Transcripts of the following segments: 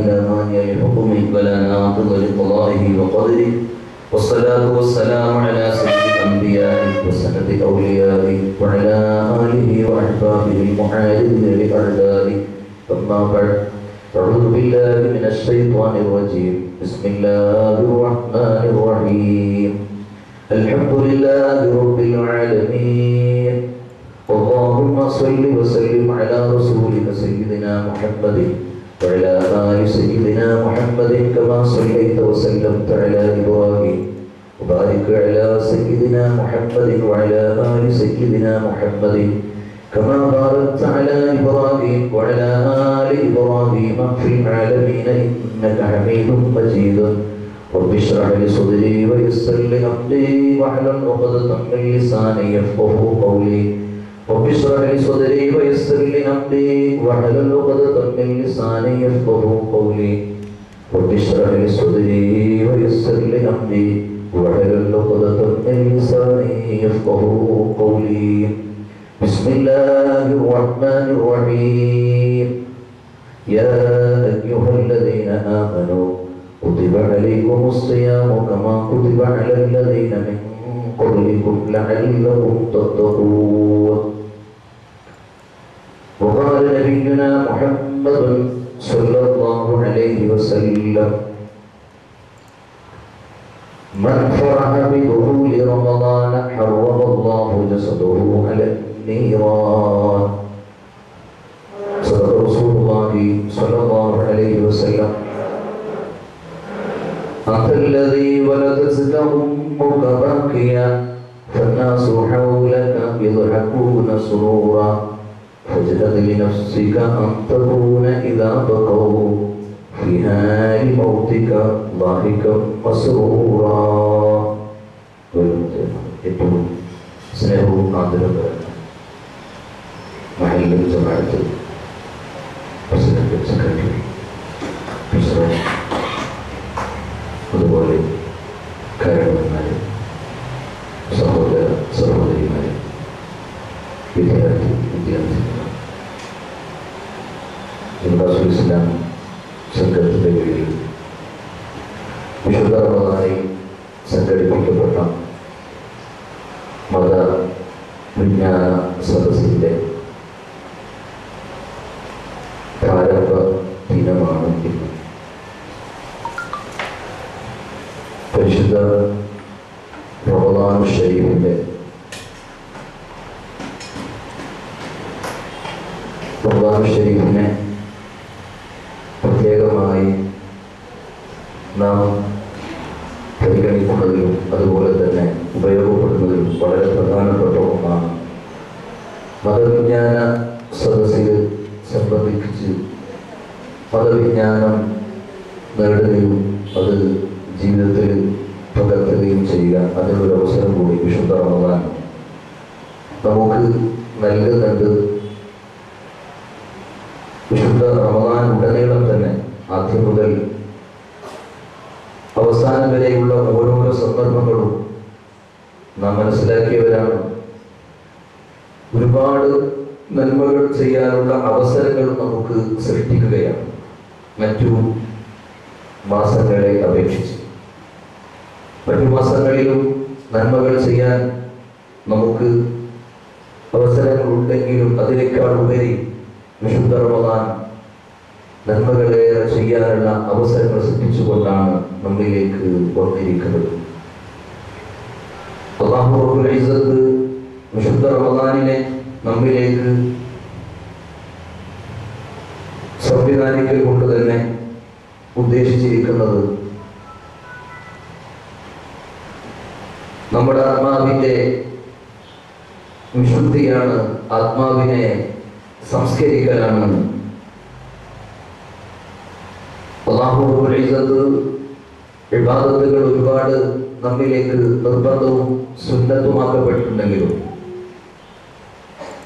لا مانع لحكمه ولا ناقض لقضائه وقدره والصلاة والسلام على سيد الأنبياء وسند أوليائه وعلى آله وأحبابه المعاذين لأعدائه أما بعد أعوذ بالله من الشيطان الرجيم بسم الله الرحمن الرحيم الحمد لله رب العالمين اللهم صل وسلم على رسولك سيدنا محمد وعلى آل سيدنا محمد كما صليت وسلمت على إبراهيم وبارك على سيدنا محمد وعلى آل سيدنا محمد كما باركت على إبراهيم وعلى آل إبراهيم في العالمين إنك حميد مجيد رب اشرح لي صدري ويسر لي أمري واحلل عقدة من لساني يفقهوا قولي رب اشرح لي صدري ويسر لي أمري واحلل عقدة من لساني يفقهوا قولي رب اشرح لي صدري ويسر لي أمري واحلل عقدة من لساني يفقهوا قولي بسم الله الرحمن الرحيم يا أيها الذين آمنوا كتب عليكم الصيام كما كتب على الذين من قبلكم لعلكم تتقون وقال نبينا محمد صلى الله عليه وسلم من فرح بدخول رمضان حرم الله جسده على النيران صدق رسول الله صلى الله عليه وسلم أنت الذي ولدتك أمك باكيا فالناس حولك يضحكون سرورا فاجتهد لنفسك أن تكون إذا بقوا في حال موتك ضاحكا مسرورا. ഏറ്റവും സ്നേഹവും ആദരവും മഹല്ലിൽ ജമാഅത്ത് പ്രസിഡന്റ് സെക്രട്ടറി പ്രസിഡന്റ് അതുപോലെ കാരണവന്മാരെ സഹോദര സഹോദരിമാരെ വിദ്യാർത്ഥികൾ യൂണിവേഴ്സിറ്റി ഇസ്ലാം സംഘത്തിന്റെ കീഴിൽ വിശുദ്ധ റമദാനിൽ സംഘടിപ്പിക്കപ്പെട്ട മത വിജ്ഞാന സദസ്സിന്റെ പ്രാരംഭ ദിനമാണ് ഇന്ന്. പരിശുദ്ധ റമദാൻ ഷരീഫിന്റെ റമദാൻ ഷരീഫിനെ പ്രത്യേകമായി നാം പരിഗണിക്കുന്നതിലും അതുപോലെ തന്നെ ഉപയോഗപ്പെടുന്നതിലും വളരെ പ്രധാനപ്പെട്ട ഒന്നാണ്. മതവിജ്ഞാന സദസ്സിൽ സംബന്ധിച്ച് മതവിജ്ഞാനം നേടുകയും അത് ജീവിതത്തിൽ പകർത്തുകയും ചെയ്യുക, അതിനൊരു അവസരം കൂടി വിശുദ്ധ റമദാൻ നമുക്ക് നൽകുന്നുണ്ട്. വിശുദ്ധ റമദാൻ ഉടനീളം തന്നെ ആദ്യം മുതൽ അവസാനം വരെയുള്ള ഓരോരോ സന്ദർഭങ്ങളും നാം മനസ്സിലാക്കിയവരാണ്. ഒരുപാട് നന്മകൾ ചെയ്യാനുള്ള അവസരങ്ങൾ നമുക്ക് സൃഷ്ടിക്കുകയാണ് മറ്റു മാസങ്ങളെ അപേക്ഷിച്ച്. മറ്റു മാസങ്ങളിലും നന്മകൾ ചെയ്യാൻ നമുക്ക് അവസരങ്ങളുണ്ടെങ്കിലും അതിനേക്കാൾ ഉപരി വിശുദ്ധ റമദാൻ നന്മകളേറെ ചെയ്യാനുള്ള അവസരങ്ങൾ സൃഷ്ടിച്ചുകൊണ്ടാണ് നമ്മിലേക്ക് വന്നിരിക്കുന്നത്. അല്ലാഹു റബ്ബുൽ ഇസ്സത്ത് വിശുദ്ധ റമദാനിനെ നമ്മിലേക്ക് സംവിധാനിക്കൽ കൊണ്ട് തന്നെ ഉദ്ദേശിച്ചിരിക്കുന്നത് നമ്മുടെ ആത്മാവിന്റെ വിശുദ്ധിയാണ്, ആത്മാവിനെ സംസ്കരിക്കലാണ്. അല്ലാഹു റബ്ബുൽ ഇസ്സത്ത് ഇബാദത്തുകൾ ഒരുപാട് നമ്മിലേക്ക് നിർബന്ധവും സുന്നത്തുമാക്കപ്പെട്ടിട്ടുണ്ടെങ്കിലും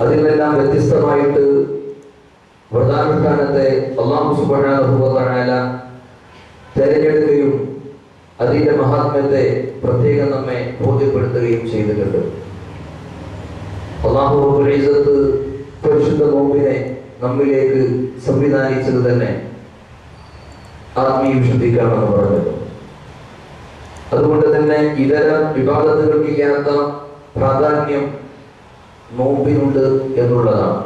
അതിൽ നിന്നെല്ലാം വ്യത്യസ്തമായിട്ട് വ്രതാനുഷ്ഠാനത്തെ അല്ലാഹു സുബ്ഹാനഹു വ തആല തിരഞ്ഞെടുക്കുകയും അതിന്റെ മഹാത്മ്യത്തെ പ്രത്യേകം നമ്മെ ബോധ്യപ്പെടുത്തുകയും ചെയ്തിട്ടുണ്ട്. അല്ലാഹു റബ്ബുൽ ഇസ്സത്ത് പരിശുദ്ധ നോമ്പിനെ നമ്മിലേക്ക് സംവിധാനിച്ചത് തന്നെ ആത്മീയ വിശുദ്ധിക്കാണെന്ന് പറഞ്ഞത്. അതുകൊണ്ട് തന്നെ ഇതര വിവാദത്തുകൾക്കില്ലാത്ത പ്രാധാന്യം നോമ്പിനുണ്ട് എന്നുള്ളതാണ്.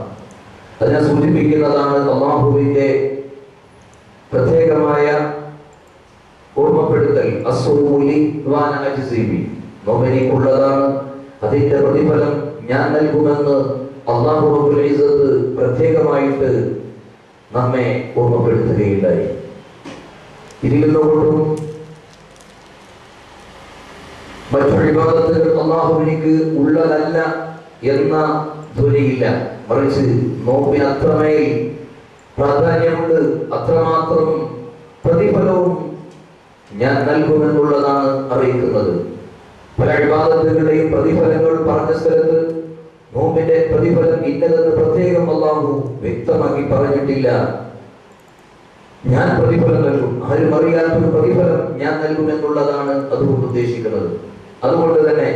അതിനെ സൂചിപ്പിക്കുന്നതാണ് അല്ലാഹുവിന്റെ പ്രത്യേകമായ ഓർമ്മപ്പെടുത്തൽ. നോമ്പെനിക്കുള്ളതാണ്, അതിന്റെ പ്രതിഫലം ഞാൻ നൽകുമെന്ന് അല്ലാഹു റബ്ബുൽ ഇസ്സത്ത് പ്രത്യേകമായിട്ട് നമ്മെ ഓർമ്മപ്പെടുത്തുകയുണ്ടായി. ഇതിൽ നിന്നുകൊണ്ടും മറ്റു ഇബാദത്തുകൾ അല്ലാഹുവിനിക്ക് ഉള്ളതല്ല എന്ന ധ്വനിയില്ല. മറിച്ച് നോമ്പിന് അത്രമേൽ പ്രാധാന്യമുണ്ട്, അത്രമാത്രം പ്രതിഫലവും ഞാൻ നൽകുമെന്നുള്ളതാണ് അറിയിക്കുന്നത്. പല ഇബാദത്തുകളുടെയും പ്രതിഫലങ്ങൾ പറഞ്ഞ സ്ഥലത്ത് നോമ്പിന്റെ പ്രതിഫലം ഇന്നതെന്ന് പ്രത്യേകം അല്ലാഹു വ്യക്തമാക്കി പറഞ്ഞിട്ടില്ല. ഞാൻ പ്രതിഫലം നൽകും, ആരും അറിയാത്തൊരു പ്രതിഫലം ഞാൻ നൽകുമെന്നുള്ളതാണ് അതുകൊണ്ട് ഉദ്ദേശിക്കുന്നത്. അതുകൊണ്ട് തന്നെ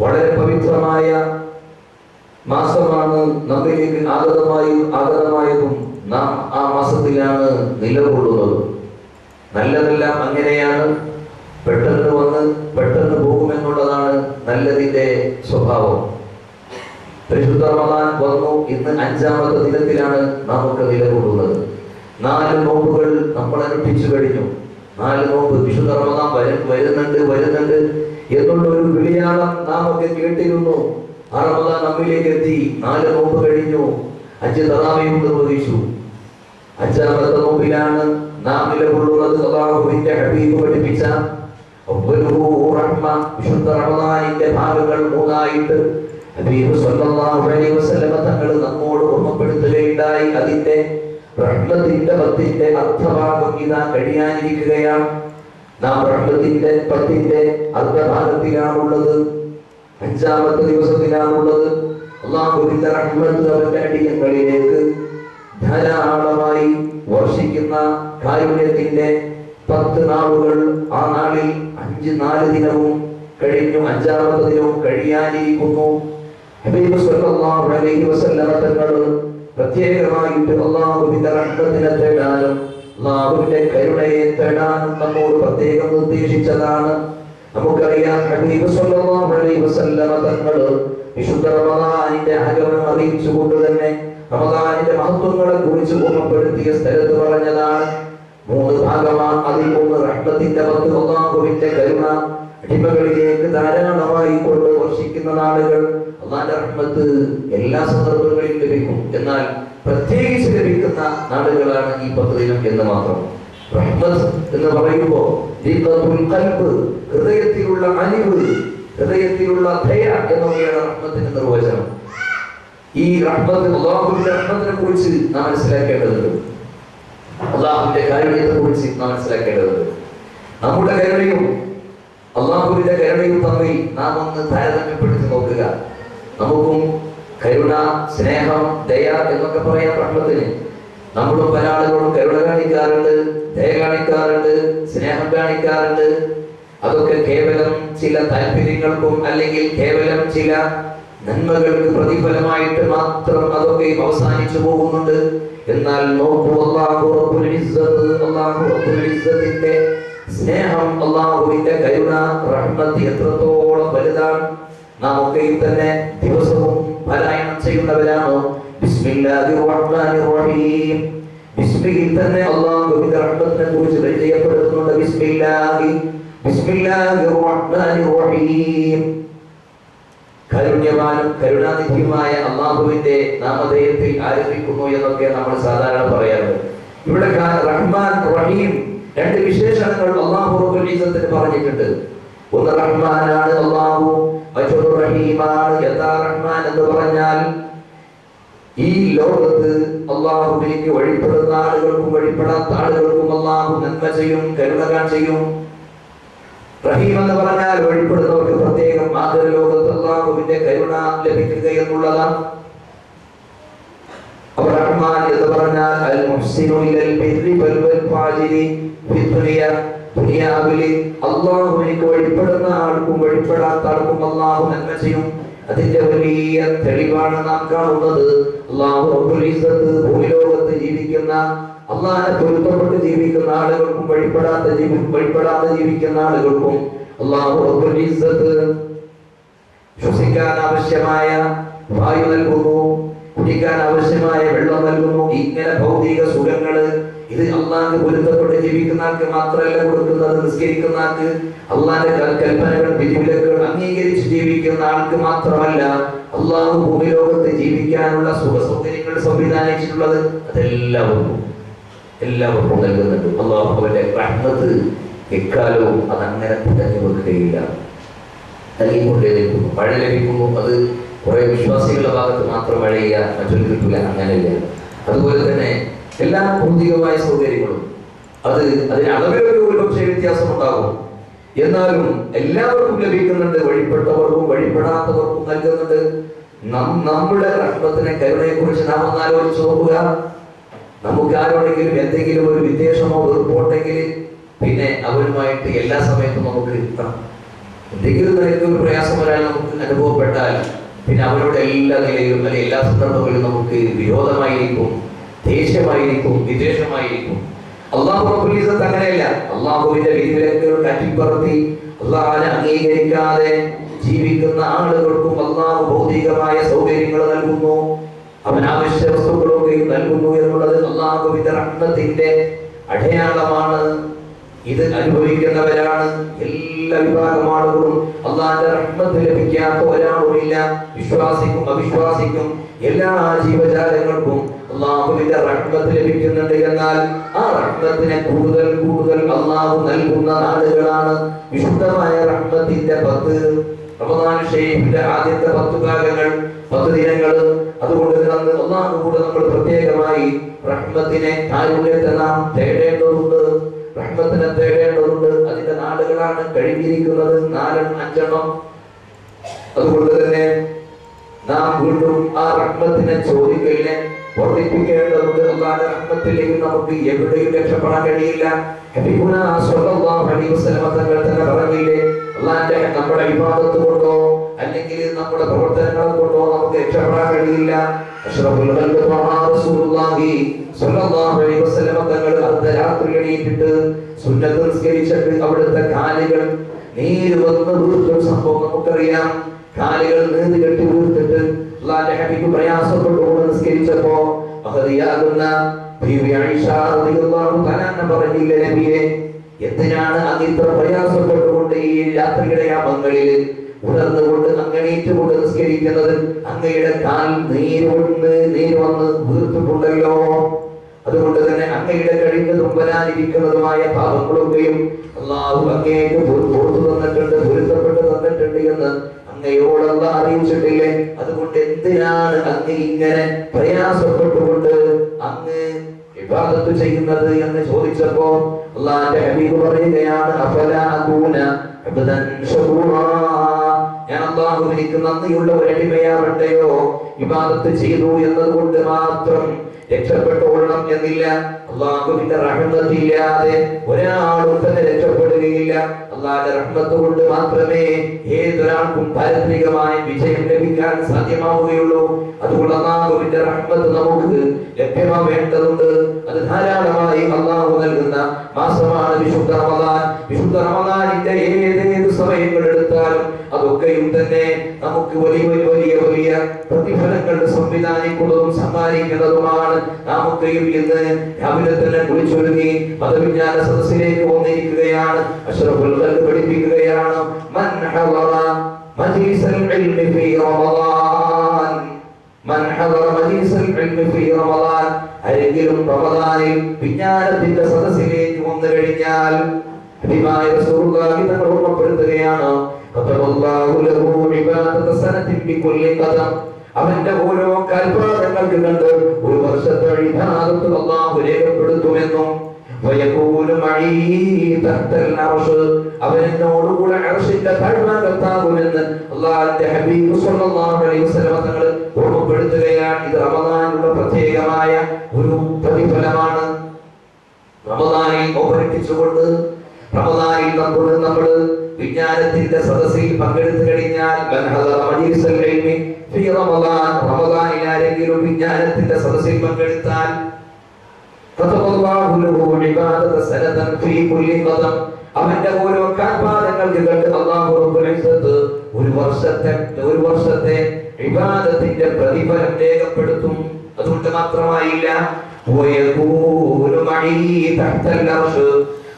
വളരെ പവിത്രമായ മാസമാണ് നമ്മിലേക്ക് ആഗതമായതും നാം ആ മാസത്തിലാണ് നിലകൊള്ളുന്നത്. നല്ലതെല്ലാം അങ്ങനെയാണ്, പെട്ടെന്ന് വന്ന് പെട്ടെന്ന് പോകുമെന്നുള്ളതാണ് നല്ലതിന്റെ സ്വഭാവം. പരിശുദ്ധ റമദാൻ വന്നു, ഇന്ന് 5ാമത്തെ ദിനത്തിലാണ് നമുക്ക് നിലകൊള്ളുന്നത്. 4 നോമ്പുകൾ നമ്മൾ അനുഷ്ഠിച്ചു കഴിഞ്ഞു. 4 നോമ്പ് വിശുദ്ധ റമദാൻ വരുന്നുണ്ട് എന്നുള്ള ഒരു വിളിയാളം നാം ഒക്കെ കേട്ടിരുന്നു. ആ റമദാൻ നമ്മിലേക്ക് എത്തി. 4 നോമ്പ് കഴിഞ്ഞു, 5 തറാവീഹ് നിർവഹിച്ചു. 5ാമത്തെ നോമ്പിലാണ് നാം നിലകൊള്ളുന്നത്. അല്ലാഹുവിന്റെ ഹബീബ് പഠിപ്പിച്ച വിശുദ്ധ റമദാനിന്റെ ഭാഗങ്ങൾ 3ആയിട്ട് ഹബീബ് സ്വല്ലല്ലാഹു അലൈഹി വസല്ലം തങ്ങൾ നമ്മോട് ഓർമ്മപ്പെടുത്തുകയുണ്ടായി. അതിന്റെ റഹ്മത്തിന്റെ 10ന്റെ അർദ്ധഭാഗം ഇതാ കഴിയാനിരിക്കുകയാണ്. നാം റഹ്മത്തിന്റെ 10ന്റെ അർദ്ധഭാഗത്തിലാണുള്ളത്, 5ാമത്തെ ദിവസത്തിലാണുള്ളത്. അല്ലാഹുവിന്റെ റഹ്മത്ത് അവന്റെ അടിയങ്ങളിലേക്ക് ധാരാളമായി വർഷിക്കുന്ന കാരുണ്യത്തിന്റെ 10 നാളുകൾ. ആ നാളിൽ 4 ദിനവും കഴിഞ്ഞു, 5ാമത്തെ ദിനവും കഴിയാനിരിക്കുന്നു. ഹബീബ് സ്വല്ലല്ലാഹു അലൈഹി വസല്ലം തങ്ങൾ പ്രത്യേകമായിട്ട് അല്ലാഹുവിന്റെ റഹ്മത്തിനെ തേടാനും അല്ലാഹുവിന്റെ കരുണയെ തേടാനും നമ്മോട് പ്രത്യേകം നിർദ്ദേശിച്ചതാണ്. നമുക്കറിയാം, ഹബീബ് സ്വല്ലല്ലാഹു അലൈഹി വസല്ലം തങ്ങൾ വിശുദ്ധ റമദാനിന്റെ ആഗമനം അറിയിച്ചുകൊണ്ട് തന്നെ റമദാനിന്റെ മഹത്വങ്ങളെ കുറിച്ച് ഓർമ്മപ്പെടുത്തിയ സ്ഥലത്ത് പറഞ്ഞതാണ് 3 ഭാഗമാണ്. അതിൽ 1 റഹ്മത്തിന്റെ 10, അല്ലാഹുവിന്റെ കരുണ അടിമകളിലേക്ക് ധാരാളമായി കൊണ്ട് വർഷിക്കുന്ന നാളുകൾ. അല്ലാഹുവിന്റെ റഹ്മത്ത് എല്ലാ സന്ദർഭങ്ങളിലും ലഭിക്കും, എന്നാൽ പ്രത്യേകിച്ച് ലഭിക്കുന്ന നാളുകളാണ് ഈ 10 ദിനം എന്ന് മാത്രം. റഹ്മത്ത് എന്ന് പറയുമ്പോൾ ഹൃദയത്തിലുള്ള അലിവ്, ഹൃദയത്തിലുള്ള ദയ എന്നൊക്കെയാണ് റഹ്മത്തിന്റെ നിർവചനം. ഈ റഹ്മത്ത്, അല്ലാഹുവിന്റെ റഹ്മത്തിനെ കുറിച്ച് നാം മനസ്സിലാക്കേണ്ടതുണ്ട്. അല്ലാഹുവിന്റെ കാരുണ്യത്തെ കുറിച്ച് നാം മനസ്സിലാക്കേണ്ടതുണ്ട്. നമ്മുടെ കരുണയും അല്ലാഹുവിന്റെ കരുണയും തമ്മിൽ നാം ഒന്ന് താരതമ്യപ്പെടുത്തി നോക്കുക. നമുക്കും കരുണ, സ്നേഹം, ദയ എന്നൊക്കെ പറയാം റഹ്മത്തിന്. നമ്മളും പല ആളുകളും കരുണ കാണിക്കാറുണ്ട്, ദയ കാണിക്കാറുണ്ട്, സ്നേഹം കാണിക്കാറുണ്ട്. അതൊക്കെ കേവലം ചില താല്പര്യങ്ങൾക്കും അല്ലെങ്കിൽ കേവലം ചില നന്മകൾക്ക് പ്രതിഫലമായിട്ട് മാത്രം അതൊക്കെ അവസാനിച്ചു പോകുന്നുണ്ട്. എന്നാൽ നോക്കൂ, അല്ലാഹു റബ്ബുൽ ഇസ്സത്തിന്റെ സ്നേഹം, അല്ലാഹുവിന്റെ കരുണ, റഹ്മത്ത് എത്രത്തോളം വലുതാണ്. നാം ഒക്കെയും തന്നെ ദിവസവും പാരായണം ചെയ്യുന്നവരാണോ? ബിസ്മില്ലാഹിർ റഹ്മാനിർ റഹീം. ബിസ്മിൽ തന്നെ അല്ലാഹുവിന്റെ റഹ്മത്തിനെ കുറിച്ച് പരിചയപ്പെടുത്തുന്നുണ്ട്. ബിസ്മില്ലാഹിർ റഹ്മാനിർ റഹീം. കാരുണ്യവാനും കരുണാനിധിയുമായ അല്ലാഹുവിന്റെ നാമധേയത്തിൽ ആരംഭിക്കുന്നു എന്നൊക്കെ നമ്മൾ സാധാരണ പറയാറുണ്ട്. ഇവിടെ റഹ്മാൻ, റഹീം 2 വിശേഷണങ്ങൾ അല്ലാഹു റബ്ബുൽ ഇസ്സത്തിന് പറഞ്ഞിട്ടുണ്ട്. ഒന്ന് റഹ്മാനാണ് അല്ലാഹു, മറ്റൊന്ന് റഹീമാണ്. എന്താ റഹ്മാൻ എന്ന് പറഞ്ഞാൽ ഈ ലോകത്ത് അല്ലാഹുവിലേക്ക് വഴിപ്പെടുന്ന ആളുകൾക്കും വഴിപ്പെടാത്ത ആളുകൾക്കും അല്ലാഹു നന്മ ചെയ്യും, കരുണ ചെയ്യും. റഹീം എന്ന് പറഞ്ഞാൽ വഴിപ്പെടുന്നവർക്ക് പ്രത്യേകം ആദര ലോകത്ത് അല്ലാഹുവിന്റെ കരുണ ലഭിക്കുക എന്നുള്ളതാണ്. റഹ്മാൻ എന്ന് പറഞ്ഞാൽ അൽ മുഹ്സിനു ഇലൽ ബിർരി വൽ ഫാജിരി ഫി ദുനിയ. ദുനിയാവിലെ അല്ലാഹുവിലേക്ക് വഴിപ്പെടുന്ന ആൾക്കും വഴിപ്പെടാത്ത ആൾക്കും അല്ലാഹു നന്മ ചെയ്യും. അതിന്റെ വലിയ തെളിവാണ് നാം കാണുന്നത്. അല്ലാഹു റബ്ബുൽ ഇസ്സത്ത് ഭൂമിലോകത്ത് ജീവിക്കുന്ന അള്ളാഹനെ പൊരുത്തപ്പെട്ട് ജീവിക്കുന്ന ആളുകൾക്കും വഴിപ്പെടാതെ ജീവിക്കുന്ന ആളുകൾക്കും അല്ലാഹു റബ്ബുൽ ഇസ്സത്ത് ശ്വസിക്കാൻ ആവശ്യമായ വായു നൽകുന്നു, കുടിക്കാൻ ആവശ്യമായ വെള്ളം നൽകുന്നു. ഇങ്ങനെ ഭൗതിക സുഖങ്ങള് ഇത് അള്ളാഹ് പൊരുത്തപ്പെട്ട് ജീവിക്കുന്ന ആൾക്ക് മാത്രമല്ല കൊടുക്കുന്നത്. നിസ്കരിക്കുന്ന ആൾക്ക്, അള്ളാന്റെ കൽപ്പനകൾ വിധിവിലക്കുകൾ അംഗീകരിച്ച് ജീവിക്കുന്ന ആൾക്ക് മാത്രമല്ല, അള്ളാഹു ഭൂമി ലോകത്ത് ജീവിക്കാനുള്ള സുഖ സൗകര്യങ്ങൾ സംവിധാനിച്ചിട്ടുള്ളത് എല്ലാവർക്കും നൽകുന്നുണ്ട്. അള്ളാഹു അവന്റെ റഹ്മത്ത് എക്കാലവും അതങ്ങനെ തികഞ്ഞു വെക്കുകയില്ല, നൽകിക്കൊണ്ടേ നിൽക്കുന്നു. മഴ ലഭിക്കുന്നു, അത് കുറെ വിശ്വാസികളുടെ ഭാഗത്ത് മാത്രം മഴ ചെയ്യുക, മറ്റൊരു കിട്ടില്ല, അങ്ങനെയില്ല. അതുപോലെ തന്നെ എല്ലാ ഭൗതികമായ സൗകര്യങ്ങളും അതിന് അളവിലൊരു ഒരുപക്ഷെ വ്യത്യാസം ഉണ്ടാകും, എന്നാലും എല്ലാവർക്കും ലഭിക്കുന്നുണ്ട്. വഴിപ്പെട്ടവർക്കും വഴിപ്പെടാത്തവർക്കും നൽകുന്നുണ്ട്. നമ്മുടെ റഹ്മത്തിനെ, കരുണയെ കുറിച്ച് നാം ഒന്ന് ആലോചിച്ച് നോക്കുക. നമുക്ക് ആരോടെങ്കിലും എന്തെങ്കിലും ഒരു വിദ്വേഷമോ വെറുപ്പുണ്ടെങ്കിൽ പിന്നെ അവരുമായിട്ട് എല്ലാ സമയത്തും നമുക്ക് എന്തെങ്കിലും നിലയ്ക്ക് ഒരു പ്രയാസം ഒരാൾ നമുക്ക് അനുഭവപ്പെട്ടാൽ പിന്നെ അവരോട് എല്ലാ നിലയിലും അല്ലെങ്കിൽ എല്ലാ സന്ദർഭങ്ങളിലും നമുക്ക് വിരോധമായിരിക്കും, ദേഷ്യമായിരിക്കും, വിദ്വേഷമായിരിക്കും. അള്ളാഹു റബ്ബുൽ ഇസ്സത്ത് അങ്ങനെയല്ല. അള്ളാഹുവിന്റെ വിധിവിലക്കുകൾ കാറ്റിപ്പറത്തി അള്ളാഹുവിനെ അംഗീകരിക്കാതെ ജീവിക്കുന്ന ആളുകൾക്കും അള്ളാഹു ഭൗതികമായ സൗകര്യങ്ങൾ നൽകുന്നു, അവൻ ആവശ്യ വസ്തുക്കളൊക്കെ നൽകുന്നു എന്നുള്ളത് അള്ളാഹുവിന്റെ റഹ്മത്തിന്റെ അടയാളമാണ്. ഇത് അനുഭവിക്കുന്നവരാണ് എല്ലാ വിഭാഗം ആളുകളും. അള്ളാഹുവിന്റെ റഹ്മത്ത് ലഭിക്കാത്ത ഒരാളുമില്ല. വിശ്വാസിക്കും അവിശ്വാസിക്കും എല്ലാ ജീവജാലങ്ങൾക്കും അള്ളാഹുവിന്റെ റഹ്മത്ത് ലഭിക്കുന്നുണ്ട്. എന്നാൽ ആ റഹ്മത്തിനെ കൂടുതൽ കൂടുതൽ അള്ളാഹു നൽകുന്ന നാളുകളാണ് വിശുദ്ധമായ റഹ്മത്തിന്റെ 10 റമദാൻ ഷരീഫിന്റെ ആദ്യത്തെ 10 ഭാഗങ്ങൾ, 10 ദിനങ്ങൾ. അതുകൊണ്ട് തന്നെ അള്ളാഹു കൂടെ നമ്മൾ പ്രത്യേകമായി റഹ്മത്തിനെ, കാരുണ്യത്തെ നാം തേടേണ്ടതുണ്ട്, റഹ്മത്തിനെ തേടേണ്ടതുണ്ട്. അതിന്റെ നാളുകളാണ് കഴിഞ്ഞിരിക്കുന്നത്, 4-5. അതുകൊണ്ട് തന്നെ നാം വീണ്ടും ആ റഹ്മത്തിനെ ചോദിക്കലിനെ വർദ്ധിപ്പിക്കേണ്ടതുണ്ട്. അല്ലാഹുവിന്റെ റഹ്മത്തിലേക്ക് നമുക്ക് എവിടെയും രക്ഷപ്പെടാൻ കഴിയില്ല. ഹബീബുനാ സ്വല്ലല്ലാഹു അലൈഹി വസല്ലം തങ്ങൾ തന്നെ പറഞ്ഞില്ലേ, അല്ലാഹുവിന്റെ നമ്മുടെ ഇബാദത്ത് കൊണ്ടോ അല്ലെങ്കിൽ നമ്മുടെ പ്രവർത്തനങ്ങൾ കൊണ്ടോ നമുക്ക് രക്ഷപ്പെടാൻ കഴിയില്ല. അഷ്റഫുൽ ഖൽഖ് റസൂലുള്ളാഹി സ്വല്ലല്ലാഹു അലൈഹി വസല്ലം തങ്ങൾ അർദ്ധരാത്രി എണീറ്റിട്ട് സുന്നത്ത് നിസ്കരിച്ചിട്ട് അവിടുത്തെ കാലുകൾ നീര് വന്ന് വീർത്ത സംഭവം നമുക്കറിയാം. കാലുകൾ നീര് കെട്ടി വീർത്തിട്ട് അല്ലാഹുവിന്റെ ഹബീബ് പ്രയാസപ്പെട്ടുകൊണ്ട് നിസ്കരിച്ചപ്പോ മഹദിയാകുന്ന ബീവി ആയിഷ റളിയല്ലാഹു തആല പറഞ്ഞില്ലേ, നബിയെ എന്തിനാണ് അങ്ങ് ഇത്ര പ്രയാസപ്പെട്ടുകൊണ്ട് ഈ രാത്രിയുടെ യാമങ്ങളിൽ ഉണർന്നുകൊണ്ട് അങ്ങണീറ്റുകൊണ്ട് നിസ്കരിക്കുന്നത്? അങ്ങയുടെ കാൽ നീര് വന്ന് വീർത്തിട്ടുണ്ടല്ലോ. അതുകൊണ്ട് തന്നെ അങ്ങയുടെ കഴിഞ്ഞതും വരാനിരിക്കുന്നതുമായ പാപങ്ങളൊക്കെയും അല്ലാഹു അങ്ങേക്ക് പുറത്തു തന്നിട്ടുണ്ട്, പൊരുത്തപ്പെട്ട് തന്നിട്ടുണ്ട് എന്ന് അങ്ങയോട് അല്ലാഹു അറിയിച്ചിട്ടില്ലേ? അതുകൊണ്ട് എന്തിനാണ് അങ്ങ് ഇങ്ങനെ പ്രയാസപ്പെട്ടുകൊണ്ട് അങ്ങ് ഇബാദത്ത് ചെയ്യുന്നത് എന്ന് ചോദിച്ചപ്പോ അല്ലാഹുവിന്റെ ഹബീബ് പറയുകയാണ്, അഫലാ അകൂന അബ്ദൻ ശകൂറാ, ഞാൻ അല്ലാഹുവിലേക്ക് നന്ദിയുള്ള ഒരു അടിമയാവട്ടെയോ? ഇബാദത്ത് ചെയ്തു എന്നതുകൊണ്ട് മാത്രം രക്ഷപ്പെട്ടോളണം എന്നില്ല. അല്ലാഹുവിന്റെ റഹ്മത്ത് ഇല്ലാതെ ഒരാളും തന്നെ രക്ഷപ്പെടുകയില്ല. അല്ലാഹുവിന്റെ റഹ്മത്ത് കൊണ്ട് മാത്രമേ ഏതൊരാൾക്കും പാരത്രികമായ വിജയം ലഭിക്കാൻ സാധ്യമാവുകയുള്ളൂ. അതുകൊണ്ട് അല്ലാഹുവിന്റെ റഹ്മത്ത് നമുക്ക് ലഭ്യമാവേണ്ടതുണ്ട്. അത് ധാരാളമായി അല്ലാഹു നൽകുന്ന മാസമാണ് വിശുദ്ധ റമദാൻ. വിശുദ്ധ റമദാനിന്റെ ഏതേത് സമയങ്ങൾ എടുത്താലും അതൊക്കെയും തന്നെ നമുക്ക് വലിയ വലിയ പ്രതിഫലങ്ങൾ സംവിധാനിക്കുന്നതും സമ്മാനിക്കുന്നതുമാണ്. നാമൊക്കെയും ഇന്ന് രാവിലെ തന്നെ കുളിച്ചൊരുങ്ങി മതവിജ്ഞാന സദസ്സിലേക്ക് വന്നിരിക്കുകയാണ്. അഷ്റഫുൽ ഖൽഖ് പഠിപ്പിക്കുകയാണ്, മൻ ഹളറ മജ്ലിസൽ ഇൽമി ഫീ റമദാൻ, മൻ ഹളറ മജ്ലിസൽ ഇൽമി ഫീ റമദാൻ, ആരെങ്കിലും റമദാനിൽ വിജ്ഞാനത്തിന്റെ സദസ്സിലേക്ക് വന്നു കഴിഞ്ഞാൽ ഹബീബായ റസൂലുള്ളാഹി തങ്ങൾ ഓർമ്മപ്പെടുത്തുകയാണ്, ഖതബല്ലാഹു ലഹു ഇബാദത സനതിൻ ബികുല്ലി ഖദം, അവന്റെ ഓരോ കാൽപാദങ്ങൾക്ക് കണ്ട് ഒരു വർഷത്തെ ഇബാദത്ത് അല്ലാഹു രേഖപ്പെടുത്തുമെന്നും വയഖൂലു മഈ തഹ്തൽ അർശ്, അവനോടുകൂടെ അർശിന്റെ താഴ്ഭാഗത്താകുമെന്ന് അല്ലാഹുവിന്റെ ഹബീബ് സ്വല്ലല്ലാഹു അലൈഹി വസല്ലം തങ്ങൾ ഓർമ്മപ്പെടുത്തുകയാണ്. ഇത് റമദാനിലുള്ള പ്രത്യേകമായ ഒരു പ്രതിഫലമാണ്. റമദാനിൽ ഓപരിപ്പിച്ചുകൊണ്ട് റമദാനിൽ നമ്മൾ വിജ്ഞാനത്തിന്റെ സദസ്സിൽ പങ്കെടുത്തു കഴിഞ്ഞാൽ റമദാനിൽ ആരെങ്കിലും വിജ്ഞാനത്തിന്റെ സദസ്സിൽ പങ്കെടുത്താൽ അവന്റെ ഓരോ കാൽപാദങ്ങൾക്ക് കണ്ട് അല്ലാഹു റബ്ബുൽ ഇസ്സത്ത് ഒരു വർഷത്തെ ഇബാദത്തിന്റെ പ്രതിഫലം രേഖപ്പെടുത്തും. അതുകൊണ്ട് മാത്രമായില്ല,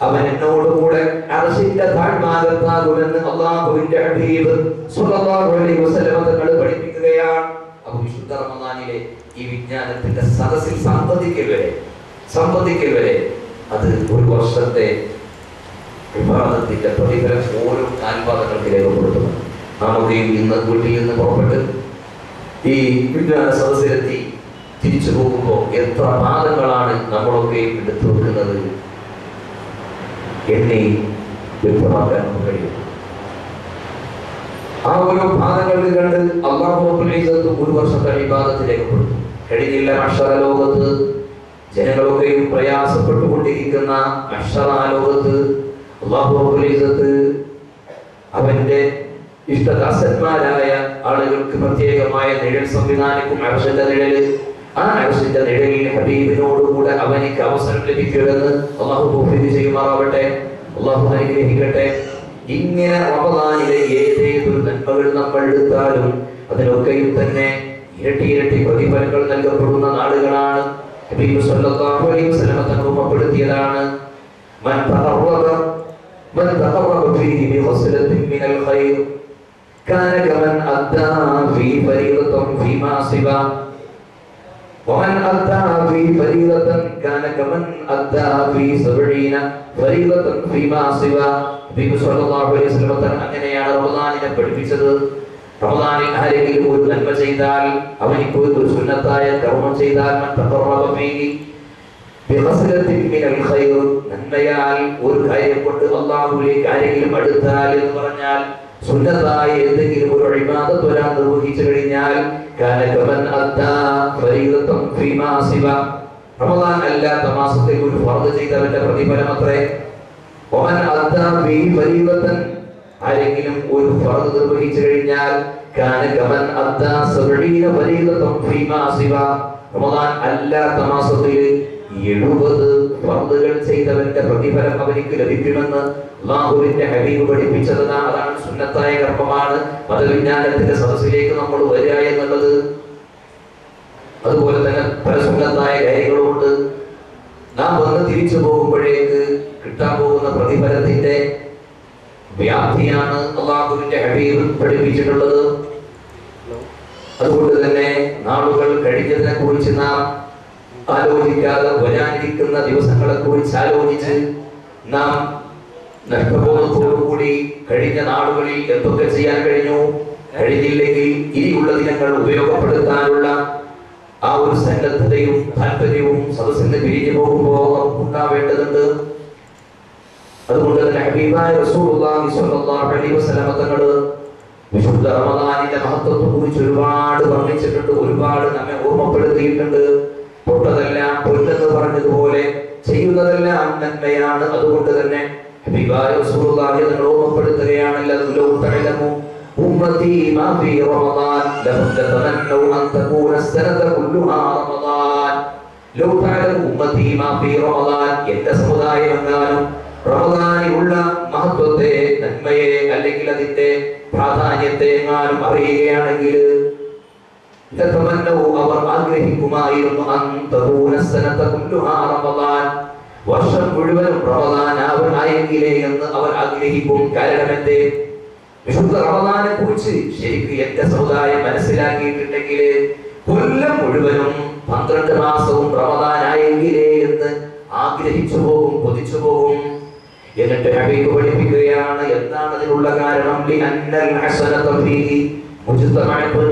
അവൻ എന്നോടുകൂടെ അർശിന്റെ താഴ്ഭാഗത്താകുമെന്ന് അല്ലാഹുവിന്റെ ഹബീബ് സ്വല്ലല്ലാഹു അലൈഹി വസല്ലം തങ്ങൾ പഠിപ്പിക്കുകയാണ്. അപ്പോൾ വിശുദ്ധ റമദാനിലെ ഈ വിജ്ഞാനത്തിന്റെ സദസ്സിൽ സംബന്ധിക്കൽ വരെ അത് ഒരു വർഷത്തെ വിവാദത്തിന്റെ പ്രതിഫലം ഓരോ കാൽപാദങ്ങൾക്ക് രേഖപ്പെടുത്തുന്നു. നമുക്ക് ഇന്ന് വീട്ടിൽ നിന്ന് പുറപ്പെട്ട് ഈ വിജ്ഞാന സദസ്സിലെത്തി തിരിച്ചു പോകുമ്പോൾ എത്ര പാദങ്ങളാണ് നമ്മളൊക്കെ എടുത്തു വെക്കുന്നത് എണ്ണി വ്യക്തമാക്കാൻ നമുക്ക് കഴിയും. ആ ഓരോ പാദങ്ങൾക്ക് കണ്ട് അല്ലാഹു റബ്ബുൽ ഇസ്സത്ത് ഒരു വർഷത്തെ ഇബാദത്ത് രേഖപ്പെടുത്തും. കഴിഞ്ഞില്ല മഹ്ശറ ലോകത്ത് ജനങ്ങളൊക്കെയും പ്രയാസപ്പെട്ടുകൊണ്ടിരിക്കുന്ന മഹ്ശറ ലോകത്ത് അല്ലാഹു റബ്ബുൽ ഇസ്സത്ത് അവന്റെ ഇഷ്ടദാസന്മാരായ ആളുകൾക്ക് പ്രത്യേകമായ നിഴൽ സംവിധാനിക്കും. അർശിന്റെ നിഴല്, ആ അർശിന്റെ നിഴലിൽ ഹബീബിനോടുകൂടെ അവനിക്ക് അവസരം ലഭിക്കുമെന്ന് അല്ലാഹു തൗഫീഖ് ചെയ്യുമാറാവട്ടെ, അല്ലാഹു അനുഗ്രഹിക്കട്ടെ. ഇങ്ങനെ റമദാനിലെ ഏതേതൊരു നന്മകൾ നമ്മൾ എടുത്താലും അതിനൊക്കെയും തന്നെ ഇരട്ടി പ്രതിഫലങ്ങൾ നൽകപ്പെടുന്ന നാളുകളാണ്. ഹബീബ് സ്വല്ലല്ലാഹു അലൈഹി വസല്ലം തങ്ങൾ ഓർമ്മപ്പെടുത്തിയതാണ്, മൻ തഖറബ ഫീഹി ബിഖസ്ലത്തിൻ മിനൽ ഖൈർ കാന കമൻ അദ്ദാ ഫീ ഫരീദതൻ ഫീമാ സിവാ വമൻ അദ്ദാ ഫീ ഫരീദതൻ കാന കമൻ അദ്ദാ ഫീ 70 ഫരീദതൻ ഫീമാ സിവാ. ഹബീബ് സ്വല്ലല്ലാഹു അലൈഹി വസല്ലം തങ്ങൾ അങ്ങനെയാണ് റമദാനിനെ പഠിപ്പിച്ചത്. റമദാനിൽ ആരെങ്കിലും ഒരു നന്മ ചെയ്താൽ, അവനിക്ക് ഒരു സുന്നത്തായ കർമ്മം ചെയ്താൽ, മൻ തഖറബ ഫീഹി ബിഖസ്ലത്തിൻ മിനൽ ഖൈർ, നന്മയാൽ ഒരു കാര്യം കൊണ്ട് അല്ലാഹുവിലേക്ക് ആരെങ്കിലും അടുത്താൽ എന്ന് പറഞ്ഞാൽ സുന്നത്തായ എന്തെങ്കിലും ഒരു ഇബാദത്ത് ഒരാൾ നിർവഹിച്ചു കഴിഞ്ഞാൽ കാന കമൻ അദ്ദാ ഫരീദതൻ ഫീമാ സിവാ, റമദാൻ അല്ലാത്ത മാസത്തിൽ ഒരു ഫർദ് ചെയ്തവന്റെ പ്രതിഫലം അത്രേ. വമൻ അദ്ദാ ഫീ ഫരീദതൻ, ആരെങ്കിലും ഒരു ഫർദ് നിർവഹിച്ചു കഴിഞ്ഞാൽ കാന കമൻ അദ്ദാ 70 ഫരീദതൻ ഫീമാ സിവാ, റമദാൻ അല്ലാത്ത മാസത്തിൽ 70 ഫർദുകൾ ചെയ്തവന്റെ പ്രതിഫലം അവനിക്ക് ലഭിക്കുമെന്ന് അല്ലാഹുവിന്റെ ഹബീബ് പഠിപ്പിച്ചതാണ്. അതാണ് സുന്നത്തായ കർമ്മമാണ് മതവിജ്ഞാനത്തിന്റെ സദസ്സിലേക്ക് നമ്മൾ വരിക എന്നുള്ളത്. അതുപോലെ തന്നെ പല സുന്നത്തായ കാര്യങ്ങളുമുണ്ട്. നാം വന്ന് തിരിച്ചു പോകുമ്പോഴേക്ക് കിട്ടാൻ പോകുന്ന പ്രതിഫലത്തിന്റെ വ്യാപ്തിയാണ് അല്ലാഹുവിന്റെ ഹബീബ് പഠിപ്പിച്ചിട്ടുള്ളത്. അതുകൊണ്ട് തന്നെ നാളുകൾ കഴിഞ്ഞതിനെ കുറിച്ച് നാം ആലോചിക്കാതെ വരാനിരിക്കുന്ന ദിവസങ്ങളെ കുറിച്ച് ആലോചിച്ച് നാം നഷ്ടബോധത്തോടുകൂടി കഴിഞ്ഞ നാളുകളിൽ എന്തൊക്കെ ചെയ്യാൻ കഴിഞ്ഞു, കഴിഞ്ഞില്ലെങ്കിൽ ഇനിയുള്ള ദിനങ്ങൾ ഉപയോഗപ്പെടുത്താനുള്ള ആ ഒരു സന്നദ്ധതയും താല്പര്യവും സദസ്സിന് പിരിഞ്ഞു പോകുമ്പോൾ ഉണ്ടാവേണ്ടതുണ്ട്. അതുകൊണ്ട് തന്നെ ഹബീബായ റസൂലുള്ളാഹി സ്വല്ലല്ലാഹു അലൈഹി വസല്ലം തങ്ങൾ വിശുദ്ധ റമദാനിന്റെ മഹത്വത്തെ കുറിച്ച് ഒരുപാട് വർണ്ണിച്ചിട്ടുണ്ട്, ഒരുപാട് നമ്മെ ഓർമ്മപ്പെടുത്തിയിട്ടുണ്ട്. തൊട്ടതെല്ലാം പൊന്നെന്ന് പറഞ്ഞതുപോലെ ചെയ്യുന്നതെല്ലാം നന്മയാണ്. അതുകൊണ്ട് തന്നെ ഹബീബായ റസൂലുള്ളാഹി തങ്ങൾ ഓർമ്മപ്പെടുത്തുകയാണ്, ലൗ തഅലമു ഉമ്മത്തി മാ ഫീ റമദാൻ ലതമന്നൗ അൻ തകൂന സനത കുല്ലുഹാ റമദാൻ. ലൗ തഅലമു ഉമ്മത്തി മാ ഫീ റമദാൻ, എന്റെ സമുദായം എങ്ങാനും റമദാനിലുള്ള മഹത്വത്തെ, നന്മയെ അല്ലെങ്കിൽ അതിന്റെ പ്രാധാന്യത്തെ എങ്ങാനും അറിയുകയാണെങ്കിൽ അവർ ആഗ്രഹിക്കുമായിരുന്നു അൻ തകൂന സനത കുല്ലുഹാ റമദാൻ, വർഷം മുഴുവനും റമദാൻ ആയെങ്കിലേ എന്ന് അവർ ആഗ്രഹിക്കും. കാരണം എന്തേ? വിശുദ്ധ റമദാനെ കുറിച്ച് ശരിക്കും എന്റെ സമുദായം മനസ്സിലാക്കിയിട്ടുണ്ടെങ്കിൽ കൊല്ലം മുഴുവനും 12 മാസവും റമദാൻ ആയെങ്കിലേ എന്ന് ആഗ്രഹിച്ചു പോകും, കൊതിച്ചു പോകും. എന്നിട്ട് ഹബീബ് പഠിപ്പിക്കുകയാണ്, എന്താണ് അതിനുള്ള കാരണം? ലിഅന്നൽ ഹസനത ഫീഹി മുജ്തമഅത്തുൻ,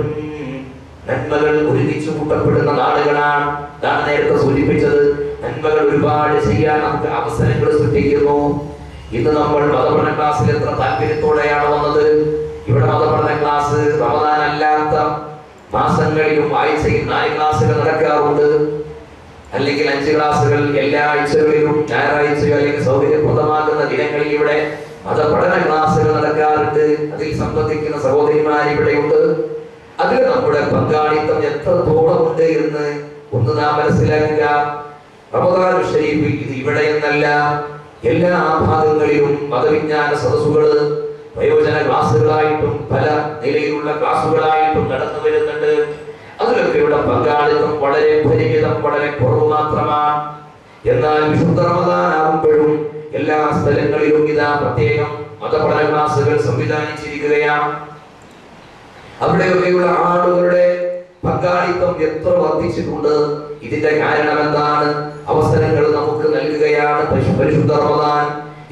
നന്മകൾ ഒരുമിച്ച് കൂട്ടപ്പെടുന്ന നാളുകളാണ്. അതാണ് നേരത്തെ സൂചിപ്പിച്ചത്, നന്മകൾ ഒരുപാട് ചെയ്യാൻ നമുക്ക് അവസരങ്ങൾ സൃഷ്ടിക്കുന്നു. ഇന്ന് നമ്മൾ മതപഠന ക്ലാസ്സിൽ എത്ര താല്പര്യത്തോടെയാണ് വന്നത്. ഇവിടെ മതപഠന ക്ലാസ് റമദാൻ അല്ലാത്ത മാസങ്ങളിലും ആഴ്ചയിൽ 4 ക്ലാസ്സുകൾ നടക്കാറുണ്ട്, അല്ലെങ്കിൽ 5 ക്ലാസ്സുകൾ എല്ലാ ആഴ്ചകളിലും ഞായറാഴ്ചയോ അല്ലെങ്കിൽ സൗകര്യപ്രദമാകുന്ന ദിനങ്ങളിൽ ഇവിടെ മതപഠന ക്ലാസ്സുകൾ നടക്കാറുണ്ട്. അതിൽ സംബന്ധിക്കുന്ന സഹോദരിമാർ ഇവിടെയുണ്ട്. അതിൽ നമ്മുടെ പങ്കാളിത്തം എത്രത്തോളം ഉണ്ട് എന്ന് ഒന്ന് നാം മനസ്സിലാക്കുക. റമദാൻ ഷരീഫിൽ ഇത് ഇവിടെയെന്നല്ല, എല്ലാ ഭാഗങ്ങളിലും മതവിജ്ഞാന സദസ്സുകൾ പ്രയോജന ക്ലാസുകളായിട്ടും പല നിലയിലുള്ള ക്ലാസുകളായിട്ടും നടന്നു വരുന്നുണ്ട്. അതിലൊക്കെ ഇവിടെ പങ്കാളിത്തം വളരെ പരിമിതം, വളരെ കുറവ് മാത്രമാണ്. എന്നാൽ വിശുദ്ധ റമദാൻ ആകുമ്പോഴും എല്ലാ സ്ഥലങ്ങളിലും ഇതാ പ്രത്യേകം മതപഠന ക്ലാസുകൾ സംവിധാനിച്ചിരിക്കുകയാണ്. അവിടെയൊക്കെയുള്ള ആളുകളുടെ പങ്കാളിത്തം എത്ര വർദ്ധിച്ചിട്ടുണ്ട്. ഇതിന്റെ കാരണം എന്താണ്? അവസരങ്ങൾ നമുക്ക് നൽകുകയാണ് പരിശുദ്ധ റമദാൻ.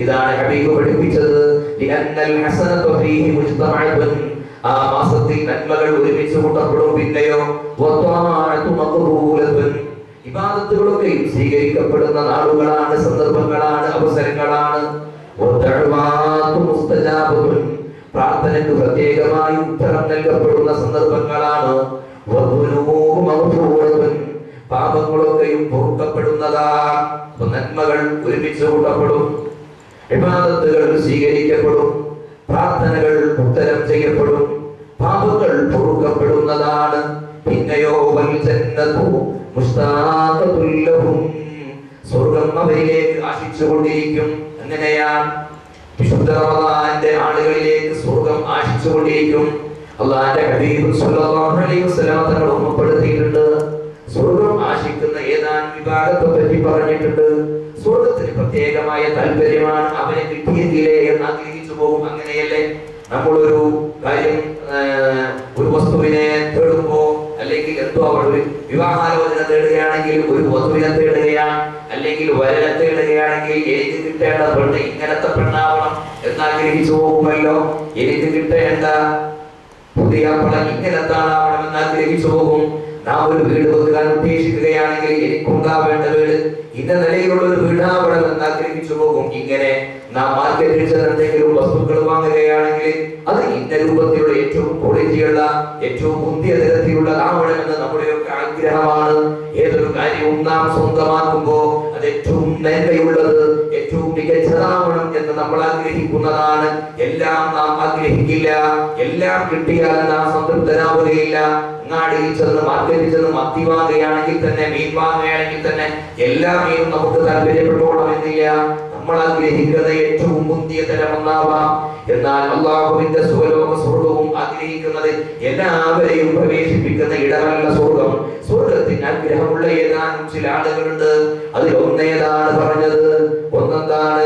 ഇതാണ് ഹബീബ് പഠിപ്പിച്ചത്. ആ മാസത്തിൽ നന്മകൾ ഒരുമിച്ച് കൂട്ടപ്പെടും. പിന്നെയോ ഇബാദത്തുകളൊക്കെ സ്വീകരിക്കപ്പെടുന്ന നാളുകളാണ്, സന്ദർഭങ്ങളാണ്, അവസരങ്ങളാണ്. പ്രാർത്ഥനയ്ക്ക് പ്രത്യേകമായി ഉത്തരം നൽകപ്പെടുന്ന സന്ദർഭങ്ങളാണ്. പാപങ്ങളൊക്കെയും പൊറുക്കപ്പെടുന്നതാണ്. നന്മകൾ ഒരുമിച്ച് കൂട്ടപ്പെടും, ഇബാദത്തുകൾ സ്വീകരിക്കപ്പെടും, പ്രാർത്ഥനകൾ ഉത്തരം ചെയ്യപ്പെടും, പാപങ്ങൾ പൊറുക്കപ്പെടുന്നതാണ്. പിന്നെയോ വൽ ജന്നതു മുസ്താഖത്തുൽ ലഹും, സ്വർഗ്ഗം അവരിലേക്ക് ആശിച്ചുകൊണ്ടിരിക്കും. അങ്ങനെയാണ് വിശുദ്ധ റമദാനിന്റെ ആളുകളിലേക്ക് സ്വർഗ്ഗം ആശിച്ചുകൊണ്ടിരിക്കും. അല്ലാഹുവിന്റെ ഹബീബ് സ്വല്ലല്ലാഹു അലൈഹി വസല്ലം തങ്ങൾ ഉമ്മപ്പെടുത്തിയിട്ടുണ്ട്. സ്വർഗ്ഗം ആശിക്കുന്ന ഏതാനും വിഭാഗത്തെ പറ്റി പറഞ്ഞിട്ടുണ്ട്. സ്വർഗ്ഗത്തിന് പ്രത്യേകമായ താല്പര്യമാണ്. അവനെ കിട്ടിയെങ്കിലേ എന്ന് ആഗ്രഹിച്ചു പോകും. അങ്ങനെയല്ലേ നമ്മളൊരു കാര്യം, ഒരു വസ്തുവിനെ തേടുമ്പോ, അല്ലെങ്കിൽ എന്തോ അവൾ വിവാഹാലോചന തേടുകയാണെങ്കിൽ ഒരു വധുവിനെ തേടുകയാണ്, അല്ലെങ്കിൽ വരനെ തേടുകയാണെങ്കിൽ എനിക്ക് കിട്ടേണ്ട പെണ്ണ് ഇങ്ങനത്തെ പെണ്ണാവണം എന്നാഗ്രഹിച്ചു പോകുമല്ലോ. എനിക്ക് കിട്ടേണ്ട പുതിയ പണം ഇങ്ങനത്താണാവണം എന്നാഗ്രഹിച്ചു പോകും. നാം ഒരു വീട് വെക്കാൻ ഉദ്ദേശിക്കുകയാണെങ്കിൽ എനിക്കുണ്ടാവേണ്ട വീട് ഇന്ന നിലയിലുള്ള ഒരു വീടാവണം എന്നാഗ്രഹിച്ചു പോകും. ഇങ്ങനെ നാം മാർക്കറ്റിൽ ചെന്ന് എന്തെങ്കിലും വസ്തുക്കൾ വാങ്ങുകയാണെങ്കിൽ അത് ഇന്ന രൂപത്തിലുള്ള ഏറ്റവും ക്വാളിറ്റിയുള്ള, ഏറ്റവും മുന്തിയ തരത്തിലുള്ളതാവണമെന്ന് നമ്മുടെയൊക്കെ ആഗ്രഹമാണ്. ഏതൊരു കാര്യവും നാം സ്വന്തമാക്കുമ്പോ അത് ഏറ്റവും നന്മയുള്ളത്, ഏറ്റവും മികച്ചതാവണം എന്ന് നമ്മൾ ആഗ്രഹിക്കുന്നതാണ്. എല്ലാം നാം ആഗ്രഹിക്കില്ല. എല്ലാം കിട്ടിയാൽ നാം സംതൃപ്തനാവുകയില്ല. അങ്ങാടിയിൽ ചെന്ന് മാർക്കറ്റിൽ ചെന്ന് മത്തി വാങ്ങുകയാണെങ്കിൽ തന്നെ, മീൻ വാങ്ങുകയാണെങ്കിൽ തന്നെ എല്ലാ മീനും നമുക്ക് താല്പര്യപ്പെട്ടോണമെന്നില്ല. നമ്മൾ ആഗ്രഹിക്കുന്ന ഏറ്റവും മുന്തിയ തരമെന്നാവാം. എന്നാൽ അല്ലാഹുവിന്റെ സുഖലോക സ്വർഗ്ഗവും ആഗ്രഹിക്കുന്നത് എല്ലാവരെയും പ്രവേശിപ്പിക്കുന്ന ഇടമല്ല സ്വർഗ്ഗം. സ്വർഗ്ഗത്തിന് ആഗ്രഹമുള്ള ഏതാനും ചില ആളുകളുണ്ട്. അതിൽ ഒന്നേതാണ് പറഞ്ഞത്. ഒന്നെന്താണ്?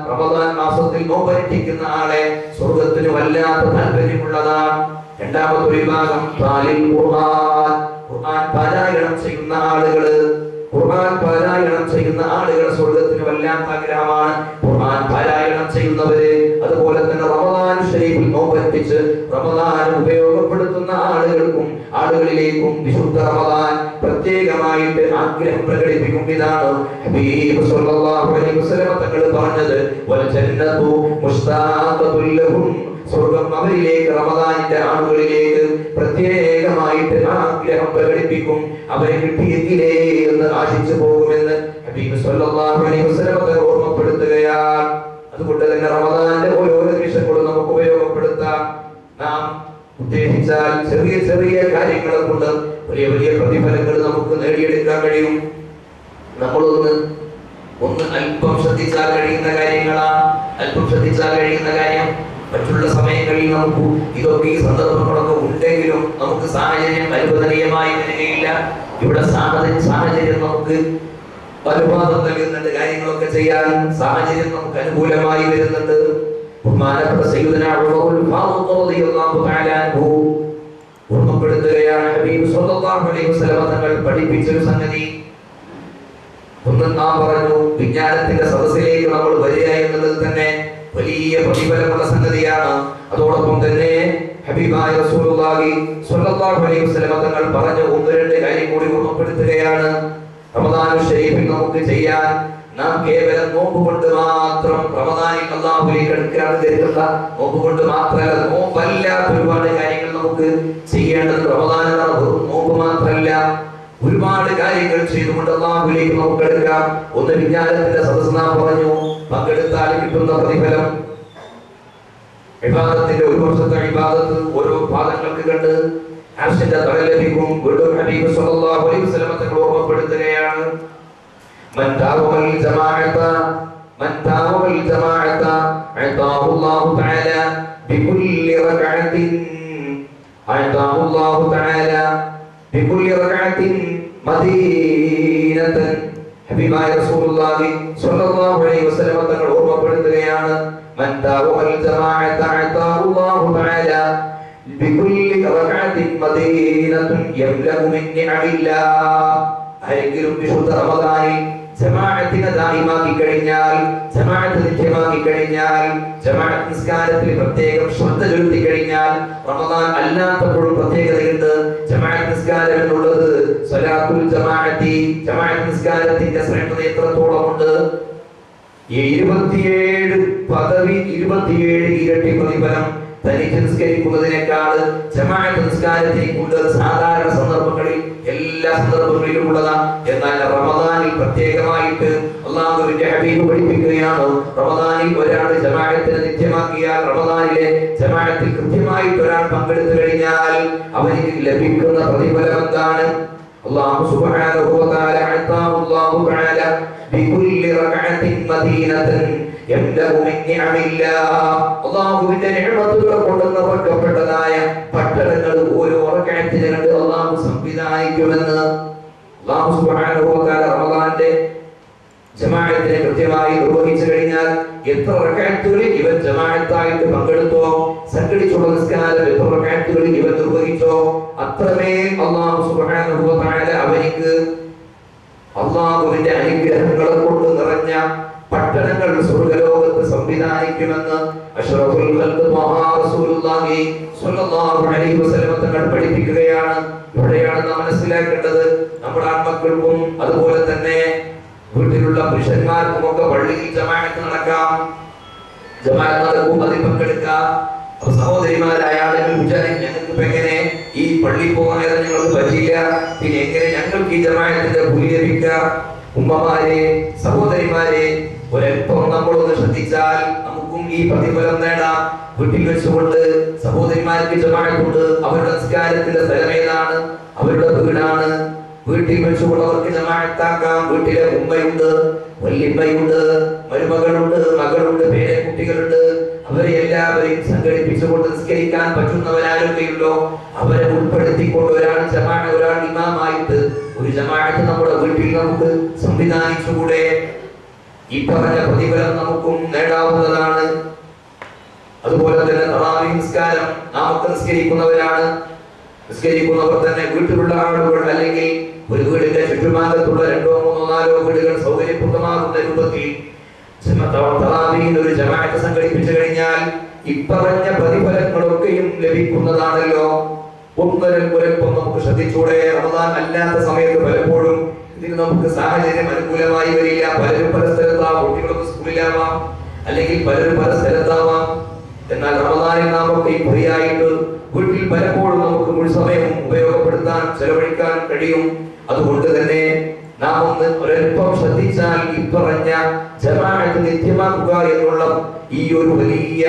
റമദാൻ മാസത്തിൽ നോമ്പനുഷ്ഠിക്കുന്ന ആളെ സ്വർഗ്ഗത്തിന് വല്ലാത്ത താല്പര്യമുള്ളതാണ്. രണ്ടാമത്തെ വിഭാഗം ഖുർആൻ പാരായണം ചെയ്യുന്ന ആളുകള്. ഖുർആൻ പാരായണം ചെയ്യുന്ന ആളുകൾ സ്വർഗ്ഗത്തിന് വല്ലാത്ത ആഗ്രഹമാണ്. ഖുർആൻ പാരായണം ചെയ്യുന്നവര്, അതുപോലെ തന്നെ റമദാൻ ശരീഫിൽ നോമ്പനുഷ്ഠിച്ച് റമദാൻ ഉപയോഗപ്പെടുത്തുന്ന ആളുകളിലേക്കും വിശുദ്ധ റമദാൻ പ്രത്യേകമായിട്ട് ആഗ്രഹം പ്രകടിപ്പിക്കും. ഇതാണ് ഹബീബ് സ്വല്ലല്ലാഹു അലൈഹി വസല്ലം തങ്ങൾ പറഞ്ഞത്. വൽ ജന്നതു മുസ്താഖത്തുൽ ലഹും, സ്വർഗ്ഗം അവരിലേക്ക്, റമദാനിന്റെ ആളുകളിലേക്ക് പ്രത്യേകമായിട്ട് ആഗ്രഹം പ്രകടിപ്പിക്കും. അവരെ കിട്ടിയെങ്കിലേ എന്ന് ആശിച്ചു പോകുമെന്ന് ഹബീബ് സ്വല്ലല്ലാഹു അലൈഹി വസല്ലം തങ്ങൾ ഓർമ്മപ്പെടുത്തുകയാണ്. അതുകൊണ്ട് തന്നെ റമദാനിന്റെ ഓരോ നിമിഷങ്ങളും നമുക്ക് ഉപയോഗപ്പെടുത്താം. നാം ഉദ്ദേശിച്ചാൽ ചെറിയ ചെറിയ കാര്യങ്ങളെ കൊണ്ട് വലിയ വലിയ പ്രതിഫലങ്ങൾ നമുക്ക് നേടിയെടുക്കാൻ കഴിയും. നമ്മളൊന്ന് അല്പം ശ്രദ്ധിച്ചാൽ കഴിയുന്ന കാര്യങ്ങളാണ്. അല്പം ശ്രദ്ധിച്ചാൽ കഴിയുന്ന കാര്യം. മറ്റുള്ള സമയങ്ങളിൽ നമുക്ക് ഇതൊക്കെ, ഈ സന്ദർഭങ്ങളൊക്കെ ഉണ്ടെങ്കിലും നമുക്ക് സാഹചര്യം അനുവദനീയമായി വരികയില്ല. ഇവിടെ സാഹചര്യം നമുക്ക് അനുവാദം നൽകുന്നുണ്ട്. കാര്യങ്ങളൊക്കെ ചെയ്യാൻ സാഹചര്യം നമുക്ക് അനുകൂലമായി വരുന്നുണ്ട്. ബഹുമാനപ്പെട്ട സയ്യിദുനാ ഉമറുൽ ഫാറൂഖ് റളിയല്ലാഹു തആല അൻഹു ഓർമ്മപ്പെടുത്തുകയാണ്. ഹബീബ് സ്വല്ലല്ലാഹു അലൈഹി വസല്ലം തങ്ങൾ പഠിപ്പിച്ച ഒരു സംഗതി. ഒന്ന് നാം പറഞ്ഞു, വിജ്ഞാനത്തിന്റെ സദസ്സിലേക്ക് നമ്മൾ വരിക എന്നുള്ളത് തന്നെ വലിയ പ്രതിഫലമുള്ള സംഗതിയാണ്. അതോടൊപ്പം തന്നെ ഹബീബായ റസൂലുള്ളാഹി സ്വല്ലല്ലാഹു അലൈഹി വസല്ലം തങ്ങൾ പറഞ്ഞ ഒന്ന് രണ്ട് കാര്യം കൂടി ഓർമ്മപ്പെടുത്തുകയാണ്. റമദാൻ ശരീഫിൽ നമുക്ക് ചെയ്യാൻ, നാം കേവലം നോമ്പ് കൊണ്ട് മാത്രം റമദാനിൽ അല്ലാഹുവിലേക്ക് അടുക്കാണ് കരുതുന്ന നോമ്പ് കൊണ്ട് മാത്രമല്ല, നോമ്പല്ലാത്ത ഒരുപാട് കാര്യങ്ങൾ നമുക്ക് ചെയ്യേണ്ടത്. റമദാൻ നോമ്പ് മാത്രമല്ല, ഒരുപാട് കാര്യങ്ങൾ ചെയ്തുകൊണ്ട് അല്ലാഹുവിലേക്ക് നമുക്ക് അടുക്കാം. ഒന്ന് വിജ്ഞാനത്തിന്റെ സദസ്സ് നാം പറഞ്ഞു, പങ്കെടുത്താൽ കിട്ടുന്ന പ്രതിഫലം. ഇബാദത്തിന്റെ ഒരു വർഷത്തെ ഇബാദത്ത് ഓരോ പാദങ്ങൾക്ക് കണ്ട് അർശിന്റെ തണൽ ലഭിക്കും. വീണ്ടും ഹബീബ് സ്വല്ലല്ലാഹു അലൈഹി വസല്ലം തങ്ങൾ ഓർമ്മപ്പെടുത്തുകയാണ്, മൻ താവൽ ജമാഅത അതാഹു അല്ലാഹു തആല ബികുല്ലി റകഅത്തിൻ മദീനതൻ. ഹബീബായ റസൂലുള്ളാഹി സ്വല്ലല്ലാഹു അലൈഹി വസല്ലം തങ്ങൾ ഓർമ്മപ്പെടുത്തുകയാണ്, മൻ താവൽ ജമാഅത അതാഹു അല്ലാഹു തആല ബികുല്ലി റകഅത്തിൻ മദീനതൻ യംലഉ മിൻ നിഅമില്ലാഹ്. ആരെങ്കിലും വിശുദ്ധ റമദാനിൽ ജമാഅത്തിനെ ദായിമാക്കി കഴിഞ്ഞാൽ, ജമാഅത്ത് നിത്യമാക്കി കഴിഞ്ഞാൽ, ജമാഅത്ത് നിസ്കാരത്തിൽ പ്രത്യേകം ശ്രദ്ധ ചെലുത്തി കഴിഞ്ഞാൽ, റമദാൻ അല്ലാത്തപ്പോഴും പ്രത്യേകതയുണ്ട്. ജമാഅത്ത് നിസ്കാരം എന്നുള്ളത് സ്വലാത്തുൽ ജമാഅത്തി, ജമാഅത്ത് നിസ്കാരത്തിന്റെ ശ്രേഷ്ഠത എത്രത്തോളമുണ്ട്. ഈ 27 പദവി, 27 ഇരട്ടി പ്രതിഫലം തനിക്ക് നിസ്കരിക്കുന്നതിനേക്കാൾ ജമാഅത്ത് നിസ്കാരത്തിന് കൂടുതൽ സാധാരണ സന്ദർഭങ്ങളിൽ എല്ലാ സന്ദർഭങ്ങളിലും ഉള്ളതാണ്. എന്നാൽ റമദാനിൽ പ്രത്യേകമായിട്ട് അല്ലാഹുവിന്റെ ഹബീബ് പഠിപ്പിക്കുകയാണ്, റമദാനിൽ ഒരാൾ ജമാഅത്തിനെ നിത്യമാക്കിയാൽ, റമദാനിലെ ജമാഅത്തിൽ കൃത്യമായിട്ട് ഒരാൾ പങ്കെടുത്തു കഴിഞ്ഞാൽ അവനിക്ക് ലഭിക്കുന്ന പ്രതിഫലം എന്താണ്? അല്ലാഹു സുബ്ഹാനഹു വ തആല അതാഹു തആല ബികുല്ലി റകഅത്തിൻ മദീനതൻ യംലഉ മിൻ നിഅമില്ലാഹ്. അല്ലാഹുവിന്റെ നിഅമത്തുകൾ കൊണ്ട് നിറക്കപ്പെട്ടതായ പട്ടണങ്ങൾ ഓരോ റകഅത്തിനെ കണ്ട് അല്ലാഹു സംവിധാനിക്കുമെന്ന് അല്ലാഹു സുബ്ഹാനഹു വ തആല റമദാനിന്റെ ജമാഅത്തിനെ കൃത്യമായി നിർവഹിച്ചു കഴിഞ്ഞാൽ എത്ര റകഅത്തുകളിൽ ഇവൻ ജമാഅത്തായിട്ട് പങ്കെടുത്തോ, സംഘടിച്ചുള്ള നിസ്കാരം എത്ര റകഅത്തുകളിൽ ഇവൻ നിർവഹിച്ചോ, അത്രമേൽ അല്ലാഹു സുബ്ഹാനഹു വ തആല അവനിക്ക് അല്ലാഹുവിന്റെ അനുഗ്രഹങ്ങളെ കൊണ്ട് നിറഞ്ഞ പട്ടണങ്ങൾ സ്വർഗ്ഗലോകത്ത് സംവിധാനിക്കുമെന്ന് അഷ്റഫുൽ ഖൽഖ് റസൂലുള്ളാഹി സ്വല്ലല്ലാഹു അലൈഹി വസല്ലം തങ്ങൾ പഠിപ്പിക്കുകയാണ്. ഇവിടെയാണ് നാം മനസ്സിലാക്കേണ്ടത്, നമ്മുടെ ആൺമക്കൾക്കും അതുപോലെ തന്നെ വീട്ടിലുള്ള പുരുഷന്മാർക്കും ഒക്കെ പള്ളിയിൽ ജമാഅത്ത് നടക്കാം, ജമാഅത്ത് നടക്കും, അതിൽ പങ്കെടുക്കാം. സഹോദരിമാരായ ആളുകൾ വിചാരിക്കും, ഞങ്ങൾക്ക് എങ്ങനെ ഈ പള്ളി പോകാൻ ഞങ്ങൾക്ക് പറ്റില്ല, പിന്നെ എങ്ങനെ ഞങ്ങൾക്ക് ഈ ജമാഅത്തിന്റെ കൂലി ലഭിക്കാം? ഉമ്മമാരെ, സഹോദരിമാരെ, ഒരൽപ്പം നമ്മളൊന്ന് ശ്രദ്ധിച്ചാൽ നമുക്കും ഈ പ്രതിഫലം നേടാം. വീട്ടിൽ വെച്ചുകൊണ്ട് സഹോദരിമാർക്ക് ജമാഅത്തുണ്ട്, അവരുടെ നിസ്കാരത്തിന്റെ സ്ഥലം ഏതാണ്? അവരുടെ വീടാണ്. വീട്ടിൽ വെച്ചുകൊണ്ട് അവർക്ക് ജമാഅത്താക്കാം. വീട്ടിലെ ഉമ്മയുണ്ട്, വല്യമ്മയുണ്ട്, മരുമകളുണ്ട്, മകളുണ്ട്, പേരക്കുട്ടികളുണ്ട്, അവരെ എല്ലാവരെയും സംഘടിപ്പിച്ചുകൊണ്ട് നിസ്കരിക്കാൻ പറ്റുന്നവരാരൊക്കെയുള്ളോ അവരെ ഉൾപ്പെടുത്തിക്കൊണ്ട് ഒരാൾ ഇമാമായിട്ട് ഒരു ജമാഅത്ത് നമ്മുടെ വീട്ടിൽ നമുക്ക് സംവിധാനിച്ചുകൂടെ? ഈ പറഞ്ഞ പ്രതിഫലം നമുക്കും നേടാവുന്നതാണ്. അതുപോലെ തന്നെ തറാവീഹ് നിസ്കാരം നാമൊക്കെ നിസ്കരിക്കുന്നവരാണ്. നിസ്കരിക്കുന്നവർ തന്നെ വീട്ടിലുള്ള ആളുകൾ അല്ലെങ്കിൽ ഒരു വീടിന്റെ ചുറ്റുഭാഗത്തുള്ള 2, 3, 4 വീടുകൾ സൗകര്യപ്രദമാകുന്ന രൂപത്തിൽ തറാവീഹിൽ ഒരു ജമാഅത്ത് സംഘടിപ്പിച്ചു കഴിഞ്ഞാൽ ഇപ്പറഞ്ഞ പ്രതിഫലങ്ങളൊക്കെയും ലഭിക്കുന്നതാണല്ലോ. ഒരൽപ്പം നമുക്ക് ശ്രദ്ധിച്ചൂടെ? റമദാൻ അല്ലാത്ത സമയത്ത് പലപ്പോഴും ഇതിന് നമുക്ക് സാഹചര്യം അനുകൂലമായി വരില്ല. പലരും പല സ്ഥലത്താവാം, കുട്ടികളൊക്കെ സ്കൂളിലാവാം, അല്ലെങ്കിൽ പലരും പല സ്ഥലത്താവാം. എന്നാൽ റമദാനിൽ നാം ഒക്കെ ഫ്രീ ആയിട്ട് വീട്ടിൽ പലപ്പോഴും നമുക്ക് മുഴുസമയം ഉപയോഗപ്പെടുത്താൻ, ചെലവഴിക്കാൻ കഴിയും. അതുകൊണ്ട് തന്നെ നാം ഒന്ന് ഒരൽപ്പം ശ്രദ്ധിച്ചാൽ ഇപ്പറഞ്ഞ ജമാഅത്ത് നിത്യമാക്കുക എന്നുള്ള ഈ ഒരു വലിയ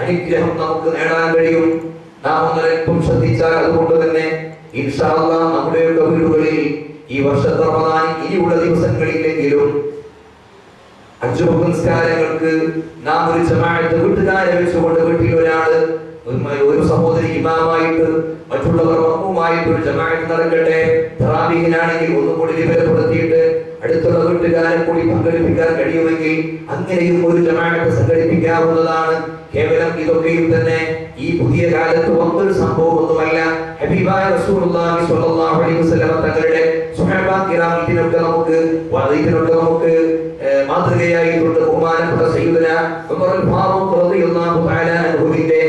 അനുഗ്രഹം നമുക്ക് നേടാൻ കഴിയും. നാം ഒന്നൊരൽപ്പം ശ്രദ്ധിച്ചാൽ അതുകൊണ്ട് തന്നെ ഇൻഷാ അല്ലാഹ് നമ്മുടെയൊക്കെ വീടുകളിൽ ഈ വർഷത്തെ റമദാൻ ഇനിയുള്ള ദിവസങ്ങളിലെങ്കിലും 5 വക്ത് നിസ്കാരങ്ങൾക്ക് നാം ഒരു ജമാഅത്ത് വീട്ടുകാരെ വെച്ചുകൊണ്ട് വീട്ടിൽ ഒരാള് ഒരു സഹോദരി ഇമാമായിട്ട് മറ്റുള്ളവർ മഅ്മൂമായിട്ട് ഒരു ജമാഅത്ത് നടക്കട്ടെ. തറാവീഹിനാണെങ്കിൽ ഒന്നുകൂടി വിപുലപ്പെടുത്തിയിട്ട് അടുത്തുള്ള വീട്ടുകാരെ കൂടി പങ്കെടുപ്പിക്കാൻ കഴിയുമെങ്കിൽ അങ്ങനെയും ഒരു ജമാഅത്ത് സംഘടിപ്പിക്കാവുന്നതാണ്. കേവലം ഇതൊക്കെയും തന്നെ ഈ പുതിയ കാലത്ത് വന്നൊരു സംഭവമൊന്നുമല്ല. ഹബീബായ റസൂലുള്ളാഹി സ്വല്ലല്ലാഹു അലൈഹി വസല്ലം തങ്ങളുടെ സ്വഹാബാ കിറാം ഇതിനൊക്കെ നമുക്ക് മാതൃകയായിട്ടുണ്ട്. ബഹുമാനപ്പെട്ട സയ്യിദുന ഉമർ ഫാറൂഖ് റളിയല്ലാഹു തആല അൻഹുവിന്റെ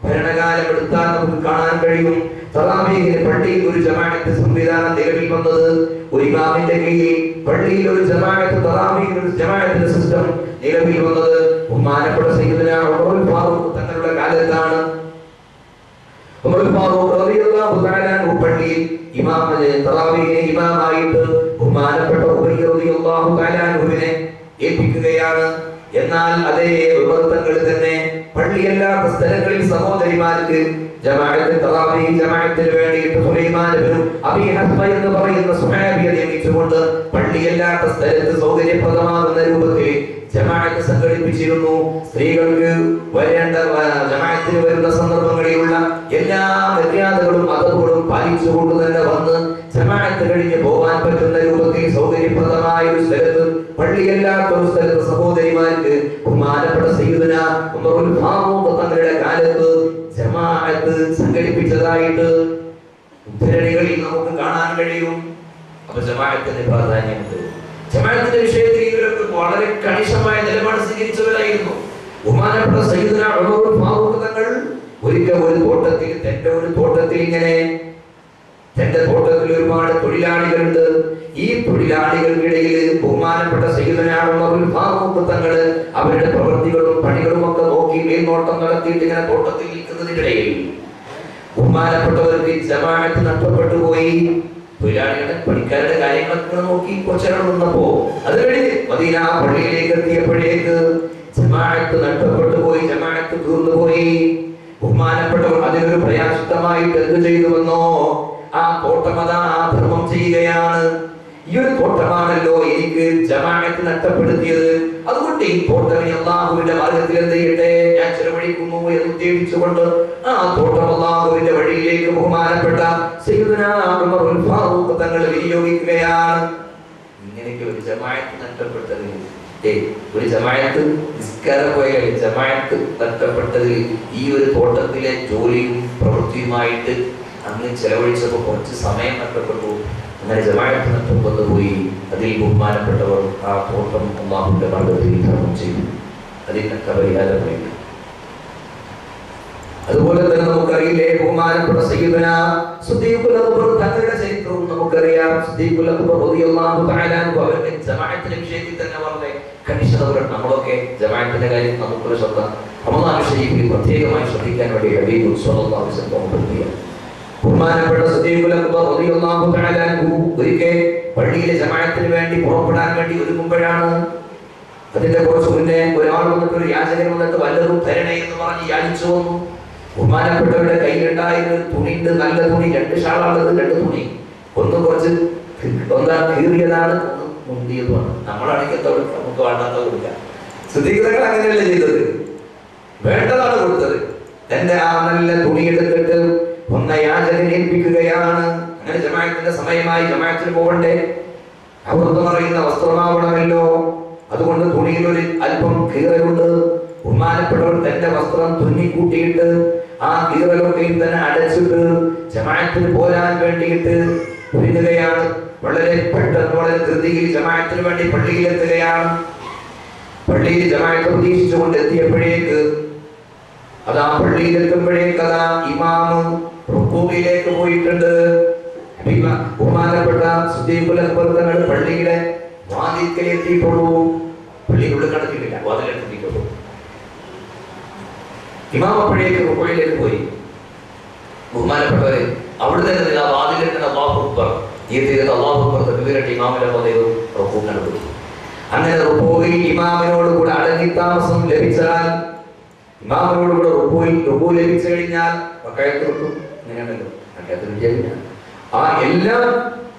ഭരണകാലം എടുത്താൽ നമുക്ക് കാണാൻ കഴിയും. തറാവീഹിന് പള്ളിയിൽ ഒരു ജമാഅത്ത് സംവിധാനം നിലവിൽ വന്നത്, ഒരു ഇമാമിന്റെ കീഴിൽ പള്ളിയിൽ ഒരു ജമാഅത്ത്, തറാവീഹിന് ഒരു ജമാഅത്തിന്റെ സിസ്റ്റം നിലവിൽ വന്നത് ബഹുമാനപ്പെട്ട സയ്യിദുന ഉമർ ഫാറൂഖ് തങ്ങളുടെ കാലത്താണ്. ഉമർ ഫാറൂഖ് റളിയല്ലാഹു തആല അൻഹു പള്ളിയിൽ തറാവീഹിന് ഇമാമായിട്ട് ബഹുമാനപ്പെട്ട ഉമർ റളിയല്ലാഹു തആല അൻഹുവിനെ ഏൽപ്പിക്കുകയാണ്. എന്നാൽ അതേ ഉമർ തങ്ങൾ തന്നെ പള്ളിയല്ലാത്ത സ്ഥലങ്ങളിൽ സഹോദരിമാർക്ക് ജമാഅത്ത് തറാവീഹ് ജമാഅത്തിന് വേണ്ടിയിട്ട് സുലൈമാൻ ഇബ്നു അബീ ഹസ്ബ എന്ന് പറയുന്ന സ്വഹാബിയെ നിയമിച്ചുകൊണ്ട് പള്ളിയല്ലാത്ത സ്ഥലത്ത് സൗകര്യപ്രദമാകുന്ന രൂപത്തിൽ ജമാഅത്ത് സംഘടിപ്പിച്ചിരുന്നു. സ്ത്രീകൾക്ക് വരേണ്ട ജമാഅത്തിന് വരുന്ന സന്ദർഭങ്ങളിലുള്ള എല്ലാ മര്യാദകളും അതവുകളും പാലിച്ചുകൊണ്ട് തന്നെ വന്ന് ജമാഅത്ത് കഴിഞ്ഞ് പോകാൻ പറ്റുന്ന രൂപത്തിൽ സൗകര്യപ്രദമായ ഒരു സ്ഥലത്ത്, പള്ളിയല്ലാത്ത ഒരു സ്ഥലത്ത് സഹോദരിമാർക്ക് ബഹുമാനപ്പെട്ട സയ്യിദുനാ ഉമറുൽ ഫാറൂഖ് തങ്ങളുടെ കാലത്ത് ജമാഅത്ത് സംഘടിപ്പിച്ചതായിട്ട് ഉദ്ധരണികളിൽ നമുക്ക് കാണാൻ കഴിയും. അപ്പൊ ജമാഅത്തിന്റെ പ്രാധാന്യമുണ്ട്. ജമാഅത്തിന്റെ വിഷയത്തിൽ ഇവരൊക്കെ വളരെ കണിശമായ നിലപാട് സ്വീകരിച്ചവരായിരുന്നു. ബഹുമാനപ്പെട്ട സയ്യിദുനാ ഉമറുൽ ഫാറൂഖ് തങ്ങൾ ഒരിക്കൽ ഒരു തോട്ടത്തിൽ ഇങ്ങനെ തന്റെ തോട്ടത്തിൽ ഒരുപാട് തൊഴിലാളികളുണ്ട്. ഈ തൊഴിലാളികൾക്കിടയിൽ ബഹുമാനപ്പെട്ട സയ്യിദുനാ ഉമറുൽ ഫാറൂഖ് തങ്ങൾ അവരുടെ പ്രവൃത്തികളും പണികളും ഒക്കെ നോക്കി മേൽനോട്ടം നടത്തിയിട്ട് ഇങ്ങനെ തോട്ടത്തിൽ നിൽക്കുന്നതിനിടയിൽ ബഹുമാനപ്പെട്ടവർക്ക് ജമാഅത്ത് നഷ്ടപ്പെട്ടു പോയി. തൊഴിലാളികളുടെ പണിക്കാരുടെ കാര്യങ്ങളൊക്കെ നോക്കി കുറച്ചേരം നിന്നപ്പോ അത് കഴിഞ്ഞ് മദീന പള്ളിയിലേക്ക് എത്തിയപ്പോഴേക്ക് ജമാഅത്ത് നഷ്ടപ്പെട്ടു പോയി, ജമാഅത്ത് തീർന്നുപോയി. ബഹുമാനപ്പെട്ടവർ അതിനൊരു പ്രയാസമായിട്ട് എന്ത് ചെയ്തുവെന്നോ, ആ തോട്ടമതാ ധർമ്മം ചെയ്യുകയാണ്. ഈ ഒരു തോട്ടമാണല്ലോ എനിക്ക് ജമാഅത്ത് നഷ്ടപ്പെടുത്തിയത്, അതുകൊണ്ട് ഈ തോട്ടം അല്ലാഹുവിന്റെ മാർഗത്തിൽ എന്ത് ചെയ്യട്ടെ, ഞാൻ ചെലവഴിക്കുന്നു എന്ന് ഉദ്ദേശിച്ചുകൊണ്ട് ആ തോട്ടം അല്ലാഹുവിന്റെ വഴിയിലേക്ക് ബഹുമാനപ്പെട്ട സയ്യിദുനാ ഉമറുൽ ഫാറൂഖ് തങ്ങൾ വിനിയോഗിക്കുകയാണ്. ഇങ്ങനെയൊക്കെ ഒരു ജമാഅത്ത് നഷ്ടപ്പെട്ടതിൽ ഒരു ജമാഅത്ത് നിസ്കാരം പോയ ജമാഅത്ത് നഷ്ടപ്പെട്ടതിൽ ഈ ഒരു തോട്ടത്തിലെ ജോലിയും പ്രവൃത്തിയുമായിട്ട് അന്ന് ചെലവഴിച്ചപ്പോൾ കുറച്ച് സമയം നഷ്ടപ്പെട്ടു. അങ്ങനെ ജമാഅത്ത് നഷ്ടപ്പെട്ടു പോയി. അതിൽ ബഹുമാനപ്പെട്ടവർ ആ തോട്ടം അല്ലാഹുവിന്റെ മാർഗ്ഗത്തിൽ ധർമ്മം ചെയ്തു. അതിനൊക്കെ പരിഹാരമായിട്ട് അതുപോലെ തന്നെ നമുക്കറിയില്ലേ, ബഹുമാനപ്പെട്ട സയ്യിദുനാ സിദ്ദീഖുൽ അക്ബർ തങ്ങളുടെ ചരിത്രവും നമുക്കറിയാം. സിദ്ദീഖുൽ അക്ബർ റളിയല്ലാഹു തആല അൻഹു അവരുടെ ജമാഅത്തിന്റെ വിഷയത്തിൽ തന്നെ വളരെ കണിശത പുലർത്തി. നമ്മളൊക്കെ ജമാഅത്തിന്റെ കാര്യം നമുക്കൊരു ശ്രദ്ധ റമദാൻ ശരീഫിൽ പ്രത്യേകമായി ശ്രദ്ധിക്കാൻ വേണ്ടി ഹബീബ് സ്വല്ലല്ലാഹു അലൈഹി വസല്ലം പഠിപ്പിക്കുക. ബഹുമാനപ്പെട്ട സിദ്ദീഖുൽ അക്ബർ റളിയല്ലാഹു തആല അൻഹു ഒരിക്കൽ പള്ളിയിലെ ജമാഅത്തിന് വേണ്ടി പുറപ്പെടാൻ വേണ്ടി ഒരുങ്ങുമ്പോഴാണ് അതിന്റെ കുറച്ച് മുന്നേ ഒരാൾ വന്നിട്ട്, ഒരു യാചകൻ വന്നിട്ട് വല്ലതും തരണേ എന്ന് പറഞ്ഞ് യാചിച്ചു വന്നു. ബഹുമാനപ്പെട്ടവരുടെ കയ്യിലുണ്ടായിരുന്ന ഒരു തുണിയുണ്ട്, നല്ല തുണി, 2 ഷാളുള്ളത്, 2 തുണി, ഒന്ന് കുറച്ച് കീറിയതാണ്, ഒന്ന് മുന്തിയതുമാണ്. നമ്മളാണെങ്കിൽ നമുക്ക് വേണ്ടാത്ത കൊടുക്കാം. സിദ്ദീഖുകൾ അങ്ങനെയല്ല ചെയ്തത്, വേണ്ടതാണ് കൊടുത്തത്. തന്റെ ആ നല്ല തുണി എടുത്തിട്ട് ഒന്ന് യാചകനെ ഏൽപ്പിക്കുകയാണ്. അങ്ങനെ ജമാഅത്തിന്റെ സമയമായി, ജമാഅത്തിന് പോകണ്ടേ, അവിടുന്ന് പറയുന്ന വസ്ത്രമാവണമല്ലോ, അതുകൊണ്ട് തുണിയിൽ ഒരു അല്പം കീറലുണ്ട്. ബഹുമാനപ്പെട്ടവർ തന്റെ വസ്ത്രം തുന്നിക്കൂട്ടിയിട്ട് ആ കീറലൊക്കെയും തന്നെ അടച്ചിട്ട് ജമാഅത്തിന് പോരാൻ വേണ്ടിയിട്ട് ഒരുങ്ങുകയാണ്. വളരെ പെട്ടെന്ന്, വളരെ ധൃതിയിൽ ജമാഅത്തിന് വേണ്ടി പള്ളിയിലെത്തുകയാണ്. പള്ളിയിൽ ജമാഅത്ത് പ്രതീക്ഷിച്ചുകൊണ്ട് എത്തിയപ്പോഴേക്ക് അതാ പള്ളിയിലെത്തുമ്പോഴേക്ക് അതാ ഇമാമ് റുകൂഇലേക്ക് പോയിട്ടുണ്ട്. ബഹുമാനപ്പെട്ട സിദ്ദീഖുൽ അക്ബർ തങ്ങൾ പള്ളിയുടെ വാതിൽക്കൽ എത്തിയിട്ടുള്ളൂ. പള്ളിക്കുള്ളിൽ കടത്തിയിട്ടില്ല, വാതിലെത്തിയിട്ടുള്ളൂ. ഇമാം അപ്പോഴേക്ക് റുകൂഇലേക്ക് പോയി. ബഹുമാനപ്പെട്ടവരെ അവിടെ തന്നെ ആ വാതിലിൽ തന്നെ അല്ലാഹു അക്ബർ അല്ലാഹു അക്ബർ തക്ബീറിട്ട് ഇമാമിന്റെ പദവിയിൽ റുകൂഇ നടത്തി. അങ്ങനെ റുകൂഇൽ ഇമാമിനോട് കൂടെ അടങ്ങി താമസം ലഭിച്ചാൽ, ഇമാമിനോട് കൂടെ റുകൂഇ ലഭിച്ചു കഴിഞ്ഞാൽ റക്അത്ത് കിട്ടും. അങ്ങനെയാണല്ലോ റക്അത്ത് വിജയിക്കാൻ ആ എല്ലാ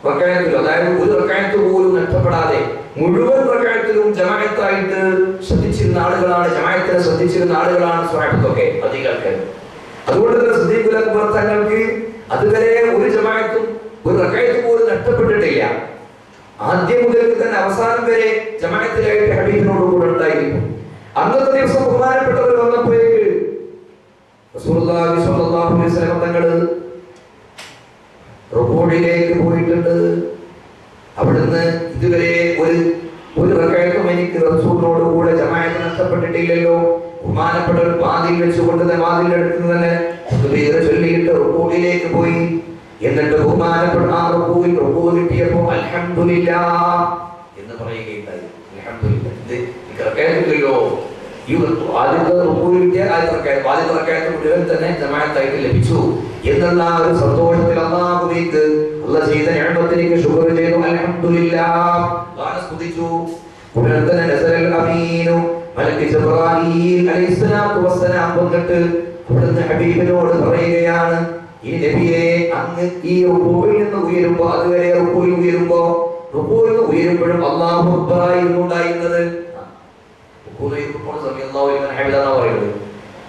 റക്അത്തിലും, അതായത് ഒരു റക്അത്ത് പോലും നഷ്ടപ്പെടാതെ മുഴുവൻ റക്അത്തിലും ജമാഅത്തായിട്ട് ശ്രദ്ധിച്ചിരുന്ന ആളുകളാണ്, ജമാഅത്തിനെ ശ്രദ്ധിച്ചിരുന്ന ആളുകളാണ് സ്വഹാബത്തൊക്കെ അധികം ആൾക്കാർ. അതുകൊണ്ട് തന്നെ സിദ്ദീഖുൽ അക്ബർ തങ്ങൾക്ക് അതുവരെ ഒരു ജമാഅത്തും ഒരു റക്അത്ത് പോലും നഷ്ടപ്പെട്ടിട്ടില്ല. ആദ്യം മുതൽ തന്നെ അവസാനം വരെ ജമാഅത്തിലായിട്ട് ഹബീബിനോട് കൂടെ ഉണ്ടായിരുന്നു. അന്നത്തെ ദിവസം ബഹുമാനപ്പെട്ടവർ വന്നപ്പോഴേക്ക് റസൂലുള്ളാഹി സ്വല്ലല്ലാഹു അലൈഹി വസല്ലം തങ്ങൾ റുകൂഇലേക്ക് പോയിട്ടുണ്ട്. അവിടുന്ന് ഇതുവരെ ഒരു റക്അത്തും എനിക്ക് റസൂലിനോട് കൂടെ ജമാഅത്ത് നഷ്ടപ്പെട്ടിട്ടില്ലല്ലോ. ബഹുമാനപ്പെട്ടവർ വാതിൽ വെച്ചുകൊണ്ട് തന്നെ വാതിലെടുത്ത് തന്നെ തക്ബീർ ചൊല്ലിയിട്ട് റുകൂഇലേക്ക് പോയി. എന്നിട്ട് ബഹുമാനപ്പെട്ട ആ റുകൂഇൽ കിട്ടിയപ്പോൾ അൽഹംദുലില്ലാഹ് എന്ന് പറയുകയുണ്ടായി. അൽഹംദുലില്ലാഹ്, ഇത് റക്അത്തില്ലല്ലോ, ഈ ആദ്യത്തെ റുകൂഇൽ കിട്ടിയ ആദ്യത്തെ റക്അത്ത് മുഴുവൻ തന്നെ ജമാഅത്തായിട്ട് ലഭിച്ചു എന്നുള്ള ഒരു സന്തോഷത്തിൽ അല്ലാഹുവിലേക്ക് അല്ലാഹു ചെയ്ത നിഅമത്തിലേക്ക് ശുക്ർ ചെയ്തു. അൽഹംദുലില്ലാഹ് അല്ലാഹുവിനെ സ്തുതിച്ചു. ഉടനെ തന്നെ നസറൽ അമീനു മലക്ക് ജിബ്രായീൽ അലൈഹിസ്സലാത്തു വസ്സലാം വന്നിട്ട് അവിടുന്ന് ഹബീബിനോട് പറയുകയാണ്, ഈ നബിയെ അങ്ങ് ഈ റുകൂഇൽ നിന്ന് ഉയരുമ്പോ, അതുവരെ റുകൂഇൽ ഉയരുമ്പോ, റുകൂഇൽ നിന്ന് ഉയരുമ്പോഴും അല്ലാഹു അക്ബർ ആയിരുന്നു ഉണ്ടായിരുന്നത്.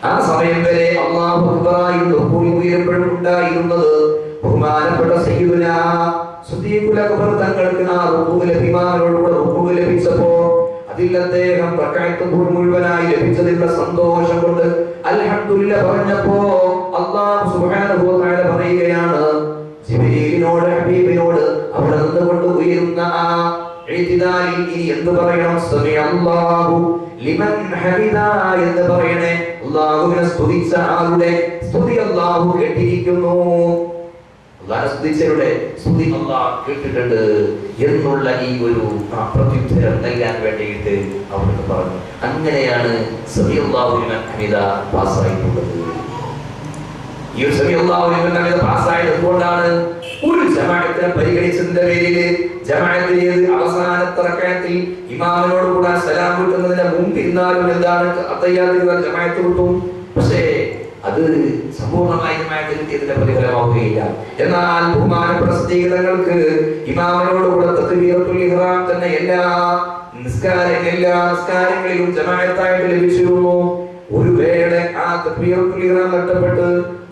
ആ സമയം വരെ അല്ലാഹു അക്ബർ ആയിരുന്നു റുകൂഇൽ ഉയരുമ്പോഴും ഉണ്ടായിരുന്നത്. ബഹുമാനപ്പെട്ട സയ്യിദുനാ സിദ്ദീഖുൽ അക്ബർ തങ്ങൾക്ക് ആ റുകൂഇൽ ഇമാമിനോടുകൂടെ റുകൂഇൽ ലഭിച്ചപ്പോ അതിൽ അദ്ദേഹം റക്അത്ത് മുഴുവനായി ലഭിച്ചതിന്റെ സന്തോഷം കൊണ്ട് അൽഹംദുലില്ലാഹ് പറഞ്ഞപ്പോ അല്ലാഹു സുബ്ഹാനഹു വ തആല പറയുകയാണ് ജിബ്രീലിനോട്, ഹബീബിനോട് അവിടെ നിന്നുകൊണ്ട് ഉയരുന്ന ആ ഇഅ്തിദാലിൽ ഇനി എന്ത് പറയണം? സമിഅല്ലാഹു ലിമൻ ഹമിദാ എന്ന് പറയണേ. അല്ലാഹുവിനെ സ്തുതിച്ച ആളുടെ സ്തുതി അല്ലാഹു കേട്ടിരിക്കുന്നു, അല്ലാഹുവിനെ സ്തുതിച്ചവരുടെ സ്തുതി അല്ലാഹു കേട്ടിട്ടുണ്ട് എന്നുള്ള ഈ ഒരു പ്രത്യുത്തരം നൽകാൻ വേണ്ടിയിട്ട് അവിടുന്ന് പറഞ്ഞു. അങ്ങനെയാണ് സമിഅല്ലാഹു ലിമൻ ഹമിദാ പാസ്സായിട്ടുള്ളത്. ഈ സമിഅല്ലാഹു ലിമൻ ഹമിദാ പാസ്സായത് എന്തുകൊണ്ടാണ്? ഒരു ജമാഅത്തിനെ പരിഗണിച്ചതിന്റെ പേരില് ജമാഅത്തിലെ അവസാനത്തെ റക്അത്തിൽ ഇമാമിനോട് കൂടെ സലാം വീട്ടുന്നതിന് മുമ്പ് ഇരുന്നാലും എന്താണ് അത്തഹിയ്യാത്തിൽ ജമാഅത്ത് കിട്ടും. പക്ഷേ അത് സമ്പൂർണ്ണമായി ജമാഅത്തിൽ കിട്ടിയതിന്റെ പ്രതിഫലമാവുകയില്ല. എന്നാൽ ബഹുമാനപ്പെട്ട സയ്യിദുകൾക്ക് ഇമാമിനോട് കൂടെ തക്ബീറത്തുൽ ഇഹ്റാം തന്നെ എല്ലാ നിസ്കാരങ്ങളിലും ജമാഅത്തായിട്ട് ലഭിച്ചിരുന്നു. ഒരു വേള ആ തക്ബീറത്തുൽ ഇഹ്റാം നഷ്ടപ്പെട്ട്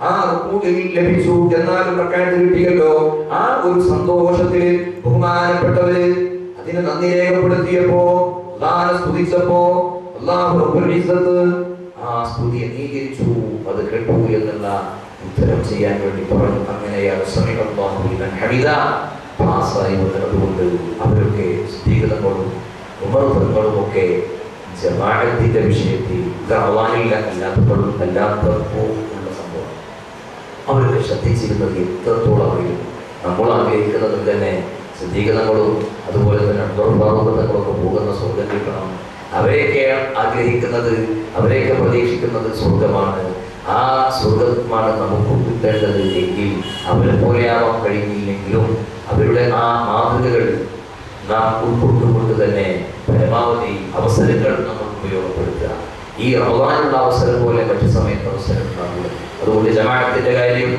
ആ റുകൂഇൽ ലഭിച്ചു, എന്നാലും റക്അത്ത് കിട്ടിയല്ലോ. ആ ഒരു സന്തോഷത്തിൽ ബഹുമാനപ്പെട്ടവര് അതിനെ നന്ദി രേഖപ്പെടുത്തിയപ്പോ, അല്ലാഹുവിനെ സ്തുതിച്ചപ്പോ അല്ലാഹു റബ്ബുൽ ഇസ്സത്ത് ആ സ്തുതി അംഗീകരിച്ചു, അത് കേട്ടു എന്നുള്ള ഉത്തരം ചെയ്യാൻ വേണ്ടി പറഞ്ഞു. അങ്ങനെയാണ് സമിഅല്ലാഹു ലിമൻ ഹമിദാ പാസ്സായി വന്നതുകൊണ്ട് അവരൊക്കെ സ്ത്രീകളും ഉമറുകളും ഒക്കെ ജമാഅത്തിന്റെ വിഷയത്തിൽ അല്ലാത്തപ്പോഴും അല്ലാത്തപ്പോ ഉള്ള സംഭവം അവരൊക്കെ ശ്രദ്ധിച്ചിരുന്നത് എത്രത്തോളം അറിയും. നമ്മൾ ആഗ്രഹിക്കുന്നത് തന്നെ സിദ്ദീഖുകളും അതുപോലെ തന്നെ അബ്ദുറഹ്മാനുകളൊക്കെ പോകുന്ന സ്വർഗം കിട്ടണം. അവരെയൊക്കെ ആഗ്രഹിക്കുന്നത്, അവരെയൊക്കെ പ്രതീക്ഷിക്കുന്നത് സ്വർഗമാണ്. ആ സ്വർഗമാണ് നമുക്ക് കിട്ടേണ്ടത് എങ്കിൽ അവരെ പോലെയാവാൻ കഴിഞ്ഞില്ലെങ്കിലും അവരുടെ ആ മാതൃകകൾ നാം ഉൾക്കൊണ്ടുകൊണ്ട് തന്നെ പരമാവധി അവസരങ്ങൾ നമ്മൾ ഉപയോഗപ്പെടുത്തുക. ഈ റമദാനുള്ള അവസരം പോലെ മറ്റു സമയത്ത് അവസരം ഉണ്ടാകും. അതുകൊണ്ട് ജമാഅത്തിന്റെ കാര്യം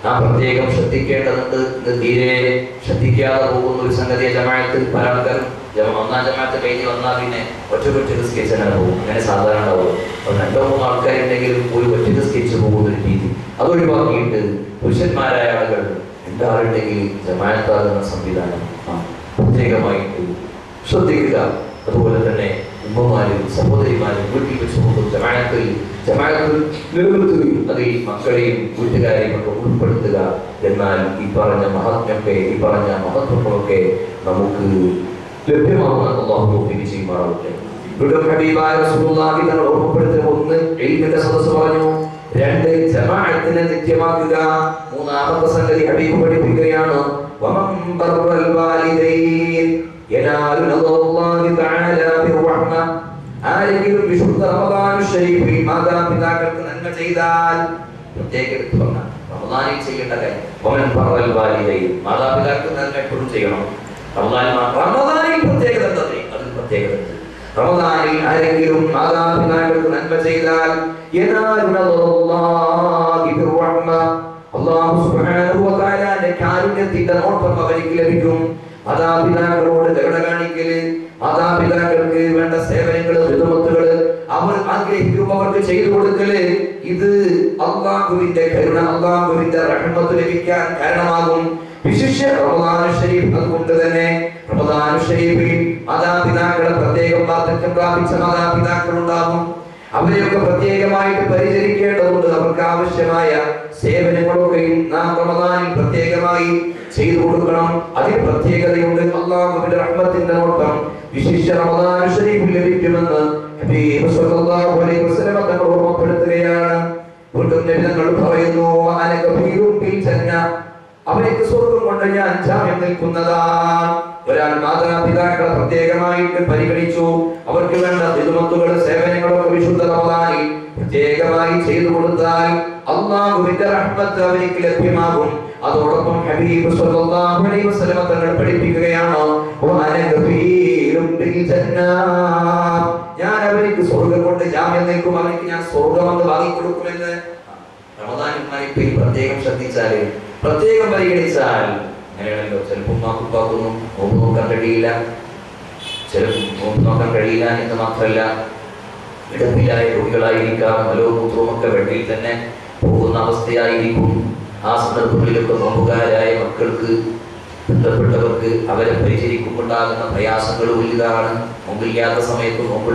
നാം പ്രത്യേകം ശ്രദ്ധിക്കേണ്ടതുണ്ട്. ഇത് തീരെ ശ്രദ്ധിക്കാതെ പോകുന്ന ഒരു സംഗതിയെ ജമാഅത്തിൽ പല ആൾക്കാരും ഒന്നാം ജമാഅത്ത് കഴിഞ്ഞ് വന്നാൽ പിന്നെ ഒറ്റ സ്കെച്ചാണ് പോകും. അങ്ങനെ സാധാരണ ഉണ്ടാവും. രണ്ടോ മൂന്നോ ആൾക്കാരുണ്ടെങ്കിലും ഒരു ഒറ്റ സ്കെച്ച് പോകുന്ന ഒരു രീതി അതൊഴിവാക്കിയിട്ട് പുരുഷന്മാരായ ആളുകൾ രണ്ടാളുണ്ടെങ്കിൽ ജമാഅത്താകുന്ന സംവിധാനം പ്രത്യേകമായിട്ട് ശ്രദ്ധിക്കുക. അതുപോലെ തന്നെ ഉമ്മമാരും സഹോദരിമാരും വീട്ടിൽ വെച്ചുകൊണ്ട് ജമാഅത്തിൽ നിലനിർത്തുകയും അതിൽ മക്കളെയും വീട്ടുകാരെയും ഒക്കെ ഉൾപ്പെടുത്തുക. എന്നാൽ ഈ പറഞ്ഞ മഹത്വങ്ങളൊക്കെ നമുക്ക് ലഭ്യമാകുന്ന അല്ലാഹു തൗഫീഖ് ചെയ്യുമാറാവട്ടെ. വീണ്ടും ഹബീബായ റസൂലുള്ളാഹി തങ്ങൾ ഓർമ്മപ്പെടുത്തിയ ഒന്ന് ഇൽമിന്റെ സദസ്സ് പറഞ്ഞു, രണ്ട് ജമാഅത്തിനെ നിത്യമാക്കുക, മൂന്നാമത്തെ സംഗതി ഹബീബ് പഠിപ്പിക്കുകയാണ് വമൻ ബർറൽ വാലിദൈൻ യനാലു നദറുല്ലാഹി തആല ബിർറഹ്മ. ആരെങ്കിലും വിശുദ്ധ റമദാൻ ശരീഫിൽ മാതാപിതാക്കൾക്ക് നന്മ ചെയ്താൽ, പ്രത്യേകം എടുത്തു പറഞ്ഞ റമദാനിൽ ചെയ്യേണ്ട കാര്യം വമൻ ബർറൽ വാലിദൈൻ, മാതാപിതാക്കൾക്ക് നന്മ എപ്പോഴും ചെയ്യണം. റമദാനിൽ പ്രത്യേകത എന്താ? അതിൽ പ്രത്യേകത റമദാനിൽ ആരെങ്കിലും മാതാപിതാക്കൾക്ക് നന്മ ചെയ്താൽ അല്ലാഹു സുബ്ഹാനഹു വ തആലയുടെ കാരുണ്യത്തിന്റെ നോട്ടം അവർക്ക് ലഭിക്കും. മാതാപിതാക്കളോട് കരുണ കാണിക്കല്, മാതാപിതാക്കൾക്ക് വേണ്ട സേവനങ്ങള് ഹിദ്മത്തുകള് അവർ ആഗ്രഹിക്കുമ്പോൾ അവർക്ക് ചെയ്തു കൊടുക്കല്, ഇത് അല്ലാഹുവിന്റെ കരുണ, അല്ലാഹുവിന്റെ റഹ്മത്ത് ലഭിക്കാൻ കാരണമാകും. വിശേഷ റമദാൻ ശരീഫ്. അതുകൊണ്ട് തന്നെ റമദാൻ ശരീഫിൽ മാതാപിതാക്കളെ പ്രത്യേകം വാർദ്ധക്യം പ്രാപിച്ച മാതാപിതാക്കൾ ഉണ്ടാകും. അവരെയൊക്കെ പ്രത്യേകമായിട്ട് പരിചരിക്കേണ്ടതുണ്ട്. അവർക്ക് ആവശ്യമായ സേവനങ്ങളൊക്കെയും നാം റമദാനിൽ പ്രത്യേകമായി ചെയ്തു കൊടുക്കണം. അതിന് പ്രത്യേകതയുണ്ട്. അല്ലാഹുവിന്റെ റഹ്മത്തിന്റെ നോട്ടം വിശേഷ റമദാൻ ശരീഫിൽ ലഭിക്കുമെന്ന് ഹബീബ് സ്വല്ലല്ലാഹു അലൈഹി വസല്ലം തങ്ങൾ ഓർമ്മപ്പെടുത്തുകയാണ്. വീണ്ടും നബി തങ്ങൾ പറയുന്നു അവർക്ക് സ്വർഗം കൊണ്ട് ഞാൻ ജാമ്യം നിൽക്കുന്നതാണ്. ഒരാൾ മാതാപിതാക്കളെ പ്രത്യേകമായിട്ട് പരിഗണിച്ചു, അവർക്ക് വേണ്ട ഹിദ്മത്തുകൾ സേവനങ്ങളൊക്കെ വിശുദ്ധ റമദാനിൽ പ്രത്യേകമായി ചെയ്തു കൊടുത്താൽ അല്ലാഹുവിന്റെ റഹ്മത്ത് അവർക്ക് ലഭ്യമാകും. അതോടൊപ്പം ഹബീബ് സ്വല്ലല്ലാഹു അലൈഹി വസല്ലം തങ്ങൾ പഠിപ്പിക്കുകയാണ് ഞാൻ അവർക്ക് സ്വർഗം കൊണ്ട് ജാമ്യം നിൽക്കും, അവർക്ക് ഞാൻ സ്വർഗം എന്ന് വാങ്ങിക്കൊടുക്കുമെന്ന്. പ്രത്യേകം ശ്രദ്ധിച്ചാല്, പ്രത്യേകം പരിഗണിച്ചാൽ അങ്ങനെയാണല്ലോ. ചിലപ്പോൾ ഉപ്പാക്കൊന്നും നോമ്പ് നോക്കാൻ കഴിയില്ല, ചിലപ്പോൾ നോമ്പ് നോക്കാൻ കഴിയില്ല എന്ന് മാത്രമല്ല, ഇടപ്പിലായ രോഗികളായിരിക്കാം, മലോമൂത്രമൊക്കെ വെള്ളിയിൽ തന്നെ പോകുന്ന അവസ്ഥയായിരിക്കും. ആ സന്ദർഭങ്ങളിലൊക്കെ നോമ്പുകാരായ മക്കൾക്ക്, ബന്ധപ്പെട്ടവർക്ക് അവരെ പരിചരിക്കുമ്പോണ്ടാകുന്ന പ്രയാസങ്ങൾ വലുതാണ്. നോമ്പില്ലാത്ത സമയത്ത് നോമ്പ്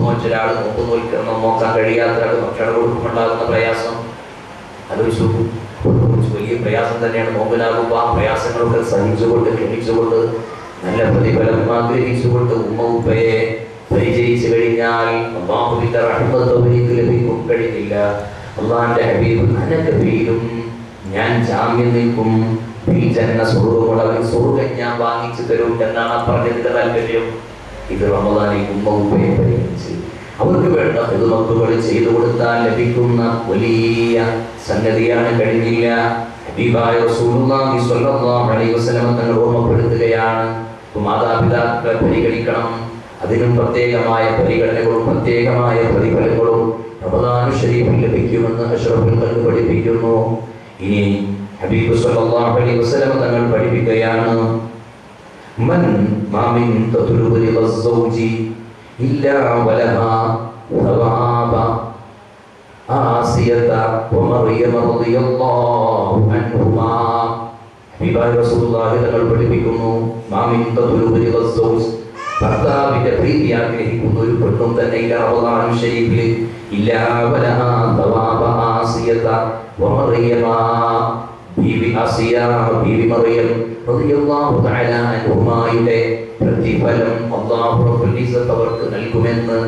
നോച്ച ഒരാൾ നോക്കാൻ കഴിയാത്ത ഒരാൾ ഭക്ഷണം കൊടുക്കുമ്പോണ്ടാകുന്ന പ്രയാസം ആലോചിച്ചു. വലിയ പ്രയാസം തന്നെയാണ്. നോമ്പിലാകുമ്പോൾ ആ പ്രയാസങ്ങളൊക്കെ സഹിച്ചുകൊണ്ട് ക്ഷമിച്ചുകൊണ്ട് നല്ല പ്രതിഫലം ആഗ്രഹിച്ചുകൊണ്ട് ഉമ്മ ഉപ്പയെ പരിചയിച്ചു കഴിഞ്ഞാൽ അല്ലാഹുവിന്റെ റഹ്മത്ത് അവർക്ക് ലഭിക്കും. കഴിഞ്ഞില്ല, അള്ളാന്റെ ഹബീബ് അനകബീലും ഞാൻ ജാമ്യം നിൽക്കും, സ്വർഗം ഞാൻ വാങ്ങിച്ചു തരും എന്നാണ് പറഞ്ഞതിന്റെ താല്പര്യം. ഇത് റമദാനിൽ ഉമ്മ ഉപ്പയെ പരിഗണിച്ച് അവർക്ക് വേണ്ട ഹിദ്മത്തുകൾ ചെയ്തു കൊടുത്താൽ ലഭിക്കുന്ന വലിയ സംഗതിയാണ്. കഴിഞ്ഞില്ല, ഹബീബായ റസൂലുള്ളാഹി സ്വല്ലല്ലാഹു അലൈഹി വസല്ലം തങ്ങൾ ഓർമ്മപ്പെടുത്തുകയാണ്, മാതാപിതാക്കളെ പരിഗണിക്കണം. അതിനും പ്രത്യേകമായ പരിഗണനകളും പ്രത്യേകമായ പ്രതിഫലങ്ങളും റമദാൻ ശരീഫിൽ ലഭിക്കുമെന്ന് അഷ്റഫുൽ ഖൽഖ് പഠിപ്പിക്കുന്നു. ഇനി ഹബീബ് സ്വല്ലല്ലാഹു അലൈഹി വസല്ലം തങ്ങൾ പഠിപ്പിക്കുകയാണ്, മൻ മാമിൻ തത്ലുബു ലിസ്സൗജി ഇല്ലാ വലഹാ സവാബ ആസിയത വമറിയം റളിയല്ലാഹു അൻഹുമാ. ഹബീബായ റസൂലുള്ളാഹി തങ്ങൾ പഠിപ്പിക്കുന്നു, മാമിൻ തത്ലുബു ലിസ്സൗജി, ഭർത്താവിന്റെ പ്രീതി ആഗ്രഹിക്കുന്ന ഒരു പെണ്ണും തന്നെ ഇല്ല റമദാൻ ശരീഫിൽ. ഇല്ലാ വലഹാ സവാബ ആസിയത വമറിയം, ബീവി ആസിയ, ബീവി മറിയം റളിയല്ലാഹു തആല അൻഹുമായുടെ പ്രതിഫലം അല്ലാഹു റബ്ബുൽ ഇസ്സത്ത് അവർക്ക് നൽകുമെന്ന്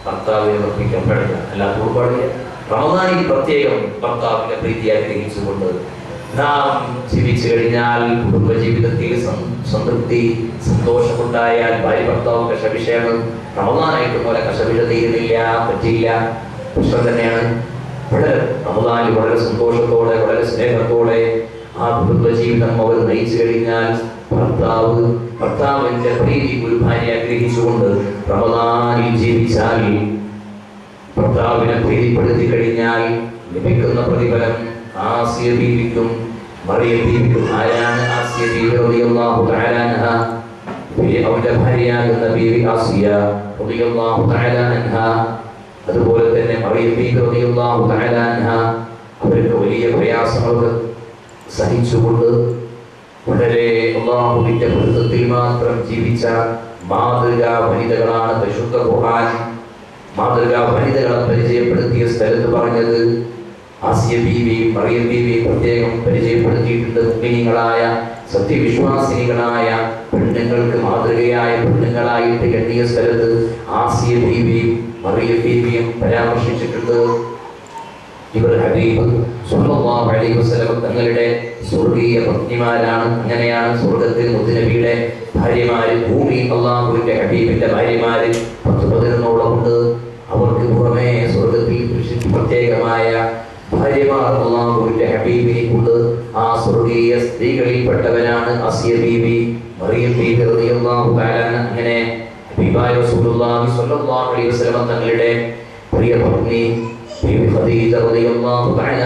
ഭർത്താവിനെ ഉറപ്പിക്കാൻ പാടില്ല. അല്ലാത്തപ്പോൾ പാടില്ല. റമദാനിൽ പ്രത്യേകം ഭർത്താവിന്റെ പ്രീതി ആഗ്രഹിച്ചുകൊണ്ട് നാം ജീവിച്ചു കഴിഞ്ഞാൽ, കുടുംബജീവിതത്തിൽ സംതൃപ്തി സന്തോഷമുണ്ടായാൽ ഭാര്യ ഭർത്താവ് കശപിശയാണ്. റമദാനായിട്ട് പോലെ കശപിശ തീരുന്നില്ല, പറ്റിയില്ല, പ്രശ്നം തന്നെയാണ്. വളരെ റമദാനിൽ വളരെ സന്തോഷത്തോടെ വളരെ സ്നേഹത്തോടെ ആ കുടുംബജീവിതം അവർ നയിച്ചു കഴിഞ്ഞാൽ, ഭർത്താവിന്റെ പ്രീതി ഒരു ഭാര്യ ആഗ്രഹിച്ചുകൊണ്ട് റമദാനിൽ ജീവിച്ചാൽ, ഭർത്താവിനെ പ്രീതിപ്പെടുത്തി കഴിഞ്ഞാൽ ലഭിക്കുന്ന പ്രതിഫലം ആസിയ ബീവിക്കും മറിയം ബീവിക്കും. ആരാണ് ആസിയ ബീവി റളിയല്ലാഹു തആല അൻഹ? അവരുടെ ഭാര്യയാകുന്ന ബീവി ആസിയ റളിയല്ലാഹു തആല അൻഹ, അതുപോലെ തന്നെ മറിയം ബീവി റളിയല്ലാഹു തആല അൻഹ അവർക്ക് വലിയ പ്രയാസങ്ങളൊക്കെ സഹിച്ചുകൊണ്ട് വളരെ അല്ലാഹുവിന്റെ പൊരുത്തത്തിൽ മാത്രം ജീവിച്ച മാതൃകാ വനിതകളാണ്. പരിശുദ്ധ ഖുർആൻ മാതൃകാ വനിതകളെ പരിചയപ്പെടുത്തിയ സ്ഥലത്ത് പറഞ്ഞത് ആസിയ ബീവി മറിയം ബീവി പ്രത്യേകം പരിചയപ്പെടുത്തിയിട്ടുണ്ട്. മുഅ്മിനീങ്ങളായ സത്യവിശ്വാസിനികളായ പെണ്ണുങ്ങൾക്ക് മാതൃകയായ പെണ്ണുങ്ങളായിട്ട് എണ്ണിയ സ്ഥലത്ത് ആസിയ ബീവിയും മറിയം ബീവിയും പരാമർശിച്ചിട്ടുണ്ട്. ഇവർ ഹബീബ് സ്വല്ലല്ലാഹു അലൈഹി വസല്ലം തങ്ങളുടെ സ്വർഗീയ പത്നിമാരാണ്. അങ്ങനെയാണ് സ്വർഗത്തിൽ മുത്തുനബിയുടെ ഭാര്യമാര്, ഭൂമിയിൽ അല്ലാഹുവിന്റെ ഹബീബിന്റെ ഭാര്യമാര് 10-11 ഉണ്ട്. അവർക്ക് പുറമെ സ്വർഗത്തിൽ പ്രത്യേകമായ ഭാര്യമാർ അല്ലാഹുവിന്റെ ഹബീബിനെ കൊണ്ട്. ആ സ്വർഗീയ സ്ത്രീകളിൽപ്പെട്ടവരാണ് ആസിയ ബീവി മറിയം ബീവി റളിയല്ലാഹു തആല. അങ്ങനെ ഹബീബായ റസൂലുള്ളാഹി സ്വല്ലല്ലാഹു അലൈഹി വസല്ലം തങ്ങളുടെ പ്രിയ പത്നി ബീവി ഖദീജ റളിയല്ലാഹു തആല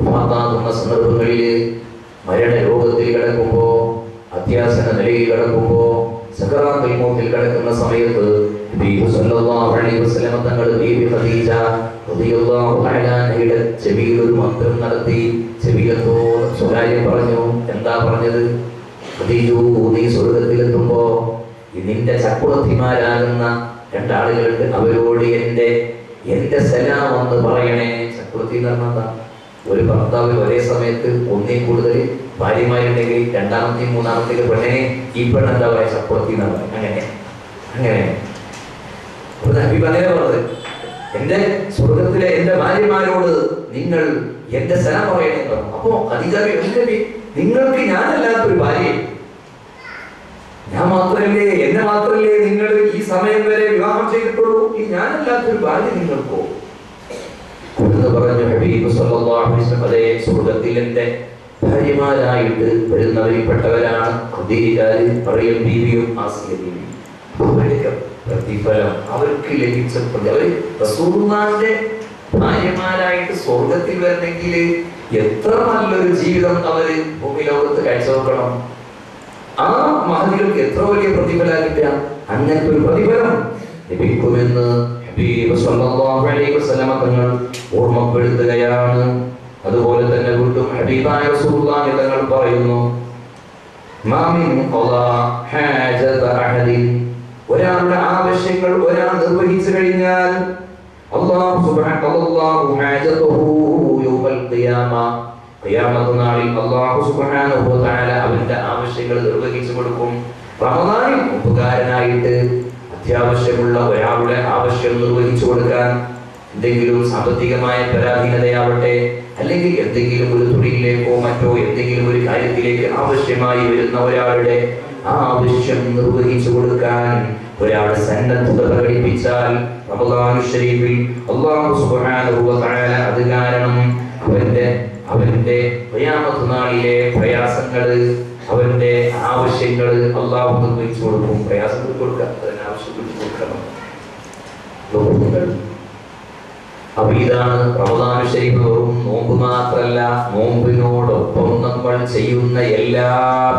വഫാത്താകുന്ന സന്ദർഭങ്ങളിൽ, മരണരോഗത്തിൽ കിടക്കുമ്പോ, അത്യാസന്ന നിലയിൽ കിടക്കുമ്പോ, സക്കറാത്തുൽ മൗത്തിൽ കിടക്കുന്ന സമയത്ത് ഹബീബ് സ്വല്ലല്ലാഹു അലൈഹി വസല്ലം തങ്ങൾ ബീവി ഖദീജ റളിയല്ലാഹു തആലയുടെ ചെവിയിൽ ഒരു മന്ത്രം നടത്തി. ചെവിയിലെന്തോ സ്വകാര്യം പറഞ്ഞു. എന്താ പറഞ്ഞത്? ഖദീജു, നീ സ്വർഗത്തിലെത്തുമ്പോ നിന്റെ ചക്രവർത്തിമാരാകുന്ന രണ്ടാളുകളുണ്ട്, അവരോട് എന്റെ സലാം എന്ന് പറയണേ. ചക്രവർത്തി എന്ന് പറഞ്ഞാൽ ഒരു ഭർത്താവ് ഒരേ സമയത്ത് ഒന്നിൽ കൂടുതൽ ഭാര്യമാരുണ്ടെങ്കിൽ രണ്ടാമത്തെയും മൂന്നാമത്തേക്ക് പെണ്ണിനെ ഈ പെണ്ണെന്താ പറയാ? ചക്രവർത്തി എന്നാ പറയാം. അങ്ങനെ ഹബീബ് അങ്ങനെ പറഞ്ഞത്, എന്റെ സ്വർഗത്തിലെ എന്റെ ഭാര്യമാരോട് നിങ്ങൾ എന്റെ സലാം പറയണേ പറഞ്ഞു. അപ്പോ ഖദീജ നിങ്ങൾക്ക് ഞാനല്ലാത്തൊരു ഭാര്യ, ഞാൻ മാത്രല്ലേ, എന്നെ മാത്രല്ലേ നിങ്ങൾ ഈ സമയം വരെ വിവാഹം ചെയ്തിട്ടുള്ളൂ, ഈ ഞാനല്ലാത്തൊരു ഭാര്യ നിങ്ങൾക്കോ എന്ന് പറഞ്ഞു ഹബീബ് സ്വല്ലല്ലാഹു അലൈഹി വസല്ലം. അതേ സ്വർഗത്തിൽ എന്റെ ഭാര്യമാരായിട്ട് വരുന്നവരിൽപ്പെട്ടവരാണ് ഖദീജ, മറിയം ബീവിയും ആസിയ ബീവിയും. അവരുടെ പ്രതിഫലം അവർക്ക് ലഭിച്ച അവര് റസൂലുള്ളാഹിന്റെ ഭാര്യമാരായിട്ട് സ്വർഗത്തിൽ വരണമെങ്കിൽ എത്ര നല്ലൊരു ജീവിതം അവര് ഭൂമി ലോകത്ത് കാഴ്ചവെക്കണം. ആ മഹതികൾക്ക് എത്ര വലിയ പ്രതിഫലം കിട്ടുക. അങ്ങനത്തെ ഒരു പ്രതിഫലം ലഭിക്കുമെന്ന് ഹബീബ് സ്വല്ലല്ലാഹു അലൈഹി വസല്ലമ തങ്ങൾ ഓർമ്മപ്പെടുത്തുകയാണ്. അതുപോലെ തന്നെ വീണ്ടും ഹബീബായ റസൂലുള്ളാഹി തങ്ങൾ പറയുന്നു, മാ മിൻ ഖളാ ഹാജത അഹദിൻ, ഒരാളുടെ ആവശ്യങ്ങൾ ഒരാൾ നിർവഹിച്ചു കഴിഞ്ഞാൽ അല്ലാഹു സുബ്ഹാനഹു ഹാജതഹു യൗമൽ ഖിയാമ, ഖിയാമത്ത് നാളിൽ അല്ലാഹു സുബ്ഹാനഹു വ തആല അവന്റെ ആവശ്യങ്ങൾ നിർവഹിച്ചു കൊടുക്കും. റമദാനിൽ ഉപകാരനായിട്ട് അത്യാവശ്യമുള്ള ഒരാളുടെ ആവശ്യം നിർവഹിച്ചു കൊടുക്കാൻ, എന്തെങ്കിലും സാമ്പത്തികമായ പരാധീനതയാവട്ടെ, അല്ലെങ്കിൽ എന്തെങ്കിലും ഒരു തൊഴിലിലേക്കോ മറ്റോ എന്തെങ്കിലും ഒരു കാര്യത്തിലേക്ക് ആവശ്യമായി വരുന്ന ഒരാളുടെ ആവശ്യം നിർവഹിച്ചു കൊടുക്കാൻ ഒരാൾ സന്നദ്ധത പ്രകടിപ്പിച്ചാൽ റമദാൻ ശരീഫിൽ അല്ലാഹു സുബ്ഹാനഹു വ തആല അത് കാരണം അവന്റെ ഖിയാമത്ത് നാളിലെ പ്രയാസങ്ങൾ, അവന്റെ ആവശ്യങ്ങൾ അല്ലാഹു നിർവഹിച്ചു കൊടുക്കും. പ്രയാസങ്ങൾ കൊടുക്കുക, അതിന് ആവശ്യപ്പെട്ട് കൊടുക്കണം. അപ്പൊ ഇതാണ് റമദാൻ ശരീഫ്. വെറും നോമ്പ് മാത്രല്ല, നോമ്പിനോടൊപ്പം നമ്മൾ ചെയ്യുന്ന എല്ലാ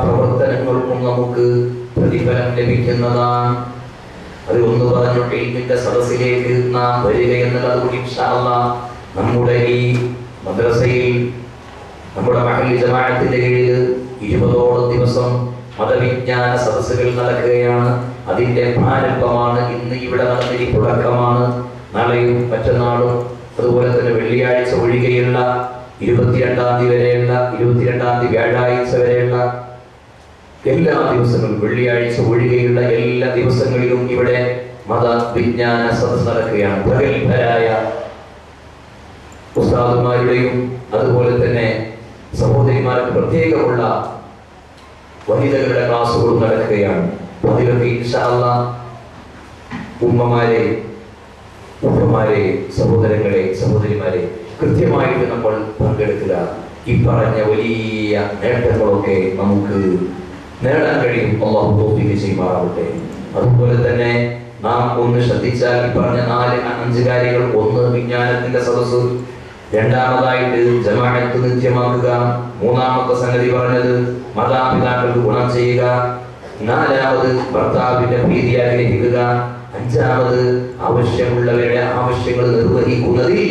പ്രവർത്തനങ്ങൾക്കും നമുക്ക് പ്രതിഫലം ലഭിക്കുന്നതാണ്. അത് ഒന്ന് പറഞ്ഞു, ഇൽമിന്റെ സദസ്സിലേക്ക് നാം വരിക എന്നുള്ളത് കൂടി ഇൻഷാ അല്ലാഹ് നമ്മുടെ ഈ മദ്രസയിൽ, നമ്മുടെ മഹല്ലി ജമാഅത്തിന്റെ കീഴിൽ 20ഓളം ദിവസം മതവിജ്ഞാന സദസ്സുകൾ നടക്കുകയാണ്. അതിന്റെ പ്രാരംഭമാണ് ഇന്ന് ഇവിടെ നടന്നിരി തുടക്കമാണ്. നാളെയും മറ്റന്നാളും അതുപോലെ തന്നെ വെള്ളിയാഴ്ച ഒഴികെയുള്ള 22-ാം തീയതി വരെയുള്ള 22-ാം തീയതി വ്യാഴാഴ്ച വരെയുള്ള എല്ലാ ദിവസങ്ങളും, വെള്ളിയാഴ്ച ഒഴികെയുള്ള എല്ലാ ദിവസങ്ങളിലും ഇവിടെ മതവിജ്ഞാന സദസ്സ് നടക്കുകയാണ്. പ്രഗത്ഭരായ ഉസ്താദുമാരുടെയും അതുപോലെ തന്നെ സഹോദരിമാർക്ക് പ്രത്യേകമുള്ള വനിതകളുടെ ക്ലാസുകളും നടക്കുകയാണ്. അതിലൊക്കെ ഇൻഷാ അല്ലാഹ് ഉമ്മമാരെ, ഉപ്പമാരെ, സഹോദരങ്ങളെ, സഹോദരിമാരെ കൃത്യമായിട്ട് നമ്മൾ പങ്കെടുക്കുക. ഈ പറഞ്ഞ വലിയ നേട്ടങ്ങളൊക്കെ നമുക്ക് നേടാൻ കഴിയും. അല്ലാഹു തൗഫീഖ് ചെയ്യുമാറാവട്ടെ. അതുപോലെ തന്നെ നാം ഒന്ന് ശ്രദ്ധിച്ചാൽ ഈ പറഞ്ഞ 4-5 കാര്യങ്ങൾ, ഒന്ന് വിജ്ഞാനത്തിന്റെ സദസ്സ്, രണ്ടാമതായിട്ട് ജമാഅത്ത് നിത്യമാക്കുക, മൂന്നാമത്തെ സംഗതി പറഞ്ഞത് മാതാപിതാക്കൾക്ക് ഗുണം ചെയ്യുക, നാലാമത് ഭർത്താവിന്റെ പ്രീതി ആഗ്രഹിക്കുക, അഞ്ചാമത് ആവശ്യമുള്ളവരുടെ ആവശ്യങ്ങൾ നിർവഹിക്കുന്നതിൽ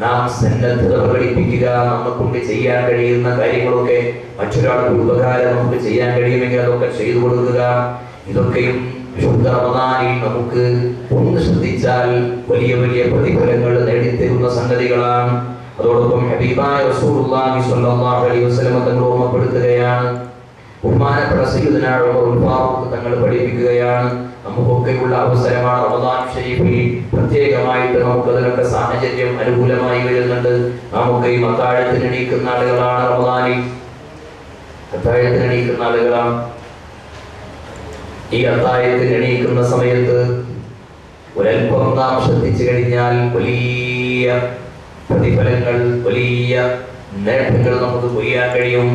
നാം സന്നദ്ധത പ്രകടിപ്പിക്കുക. നമ്മെക്കൊണ്ട് ചെയ്യാൻ കഴിയുന്ന കാര്യങ്ങളൊക്കെ മറ്റൊരാൾക്ക് ഉപകാരം നമുക്ക് ചെയ്യാൻ കഴിയുമെങ്കിൽ അതൊക്കെ ചെയ്തു കൊടുക്കുക. ഇതൊക്കെയും വിശുദ്ധ റമദാനിൽ നമുക്ക് ഒന്ന് ശ്രദ്ധിച്ചാൽ വലിയ വലിയ പ്രതിഫലങ്ങൾ നേടിത്തരുന്ന സംഗതികളാണ്. അതോടൊപ്പം ഹബീബായ റസൂലുള്ളാഹി സ്വല്ലല്ലാഹു അലൈഹി വസല്ലം തങ്ങൾ ഓർമ്മപ്പെടുത്തുകയാണ്, ബഹുമാനപ്പെട്ട സയ്യിദുനാ ഉമറുൽ ഫാറൂഖ് തങ്ങൾ പഠിപ്പിക്കുകയാണ്, നമുക്കൊക്കെയുള്ള അവസരമാണ് റമദാൻ ശരീഫിൽ. പ്രത്യേകമായിട്ട് നമുക്കതിനൊക്കെ സാഹചര്യം അനുകൂലമായി വരുന്നുണ്ട്. നമുക്ക് ഈ അത്താഴത്തിന് എണീക്കുന്ന ആളുകളാണ്. റമദാനിൽ അത്താഴത്തിന് എണീക്കുന്ന ആളുകളാണ്. ഈ അത്താഴത്തിന് എണീക്കുന്ന സമയത്ത് ഒരൽപ്പം നാം ശ്രദ്ധിച്ചു കഴിഞ്ഞാൽ വലിയ പ്രതിഫലങ്ങൾ, വലിയ നേട്ടങ്ങൾ നമുക്ക് കൊയ്യാൻ കഴിയും.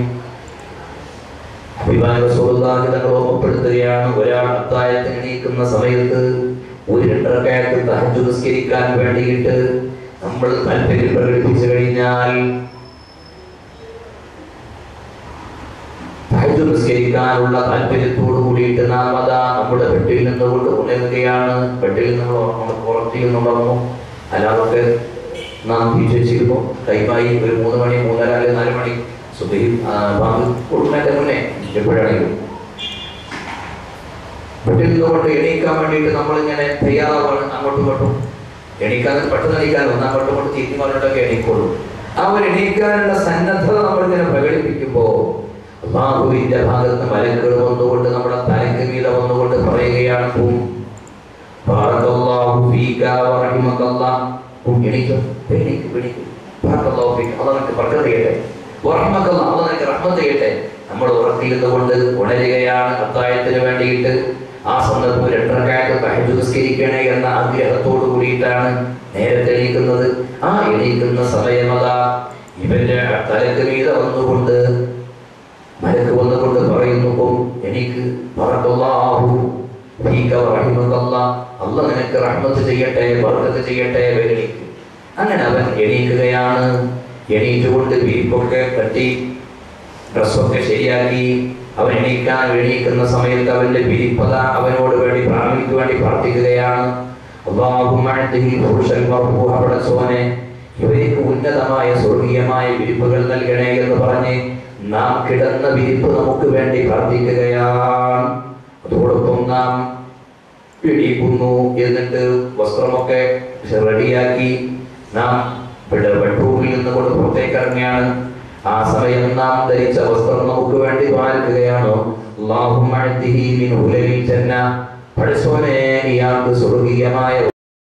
തങ്ങൾ ഓർമ്മപ്പെടുത്തുകയാണ്, ഒരാൾ അത്താഴത്തിന് എണീക്കുന്ന സമയത്ത് ഒരു 2 റക്അത്ത് തഹജ്ജുദ് നിസ്കരിക്കാൻ വേണ്ടിയിട്ട് നമ്മൾ താല്പര്യം പ്രകടിപ്പിച്ചു കഴിഞ്ഞാൽ, തഹജ്ജുദ് നിസ്കരിക്കാനുള്ള താല്പര്യത്തോട് കൂടിയിട്ട് നാം അതാ നമ്മുടെ ബെഡിൽ നിന്നുകൊണ്ട് ഉണരുകയാണ്. ബെഡിൽ നമ്മൾ പുറത്തിൽ നിന്നുണർന്നു, അല്ലാതൊക്കെ നാം തിരിച്ചിരുന്നു. ടൈമായി ഒരു 3 മണി, 3:30 അല്ലെങ്കിൽ 4 മണി സുബഹി കൊടുക്കുന്നതിന്റെ മുന്നേ എപ്പോഴാണെങ്കിലും ബെഡിൽ നിന്നുകൊണ്ട് എണീക്കാൻ വേണ്ടിയിട്ട് നമ്മളിങ്ങനെ തയ്യാറാവാണ്. അങ്ങോട്ടും ഇങ്ങോട്ടും എണീക്കാൻ, പെട്ടെന്ന് എണീക്കാനോ ഒന്ന് അങ്ങോട്ടും ഇങ്ങോട്ടും ചീറ്റി പറഞ്ഞിട്ടൊക്കെ എണീക്കുള്ളൂ. ആ ഒരു എണീക്കാനുള്ള സന്നദ്ധത നമ്മളിങ്ങനെ പ്രകടിപ്പിക്കുമ്പോ അല്ലാഹുവിന്റെ ഭാഗത്ത് മലക്കുകൾ വന്നുകൊണ്ട് നമ്മുടെ തലയ്ക്ക് മീതെ വന്നുകൊണ്ട് പറയുകയാണ്, ബാറക്കല്ലാഹു ഫീക വറഹിമകല്ലാഹ്, എണീക്കും, എണീക്കും, എണീക്കും, ബാറക്കല്ലാഹു ഫീക, അല്ലാഹു നിനക്ക് ബർക്കത്ത് ചെയ്യട്ടെ, വറഹിമകല്ലാഹ്, അല്ലാഹു നിനക്ക് റഹ്മത്ത് ചെയ്യട്ടെ. നമ്മൾ ഉറക്കിൽ നിന്നുകൊണ്ട് ഉണരുകയാണ് അത്താഴത്തിന് വേണ്ടിയിട്ട്. ആ സന്ദർഭം 2 റക്അത്ത് തഹജ്ജുദ് നിസ്കരിക്കണേ എന്ന ആഗ്രഹത്തോട് കൂടിയിട്ടാണ് നേരത്തെ എണീക്കുന്നത്. ആ എണീക്കുന്ന സമയമതാ ഇവന്റെ തലയ്ക്ക് മീതെ വന്നുകൊണ്ട് മലക്ക് വന്നുകൊണ്ട് പറയുന്നു, എനിക്ക് ബറക്കല്ലാഹു ഫീക വറഹിമകല്ലാഹ്, അല്ലാഹു നിനക്ക് റഹ്മത്ത് ചെയ്യട്ടെ, ബർക്കത്ത് ചെയ്യട്ടെ, എണീക്ക്. അങ്ങനെ അവൻ എണീക്കുകയാണ്. എണീറ്റുകൊണ്ട് വിരിപ്പൊക്കെ കെട്ടി ഡ്രസ്സൊക്കെ ശരിയാക്കി അവൻ എണീക്കുന്ന സമയത്ത് അവന്റെ വിരിപ്പത അവനോട് വേണ്ടി പ്രാർത്ഥിക്ക് വേണ്ടി പ്രാർത്ഥിക്കുകയാണ്. പടച്ചോനെ, ഇവർക്ക് ഉന്നതമായ സ്വർഗീയമായ വിരിപ്പുകൾ നൽകണേ എന്ന് പറഞ്ഞ് നാം കിടന്ന വിരിപ്പ് നമുക്ക് വേണ്ടി പ്രാർത്ഥിക്കുകയാണ്. അതോടൊപ്പം നാം എണീക്കുന്നു. എന്നിട്ട് വസ്ത്രമൊക്കെ റെഡിയാക്കി നാം ബെഡ്റൂമിൽ നിന്നുകൊണ്ട് പുറത്തേക്ക് ഇറങ്ങിയാണ്. ആ സമയം നാം ധരിച്ച വസ്ത്രം നമുക്ക് വേണ്ടി വായിക്കുകയാണ്. പടച്ചോനെ, ഇയാൾക്ക് സ്വർഗീയമായ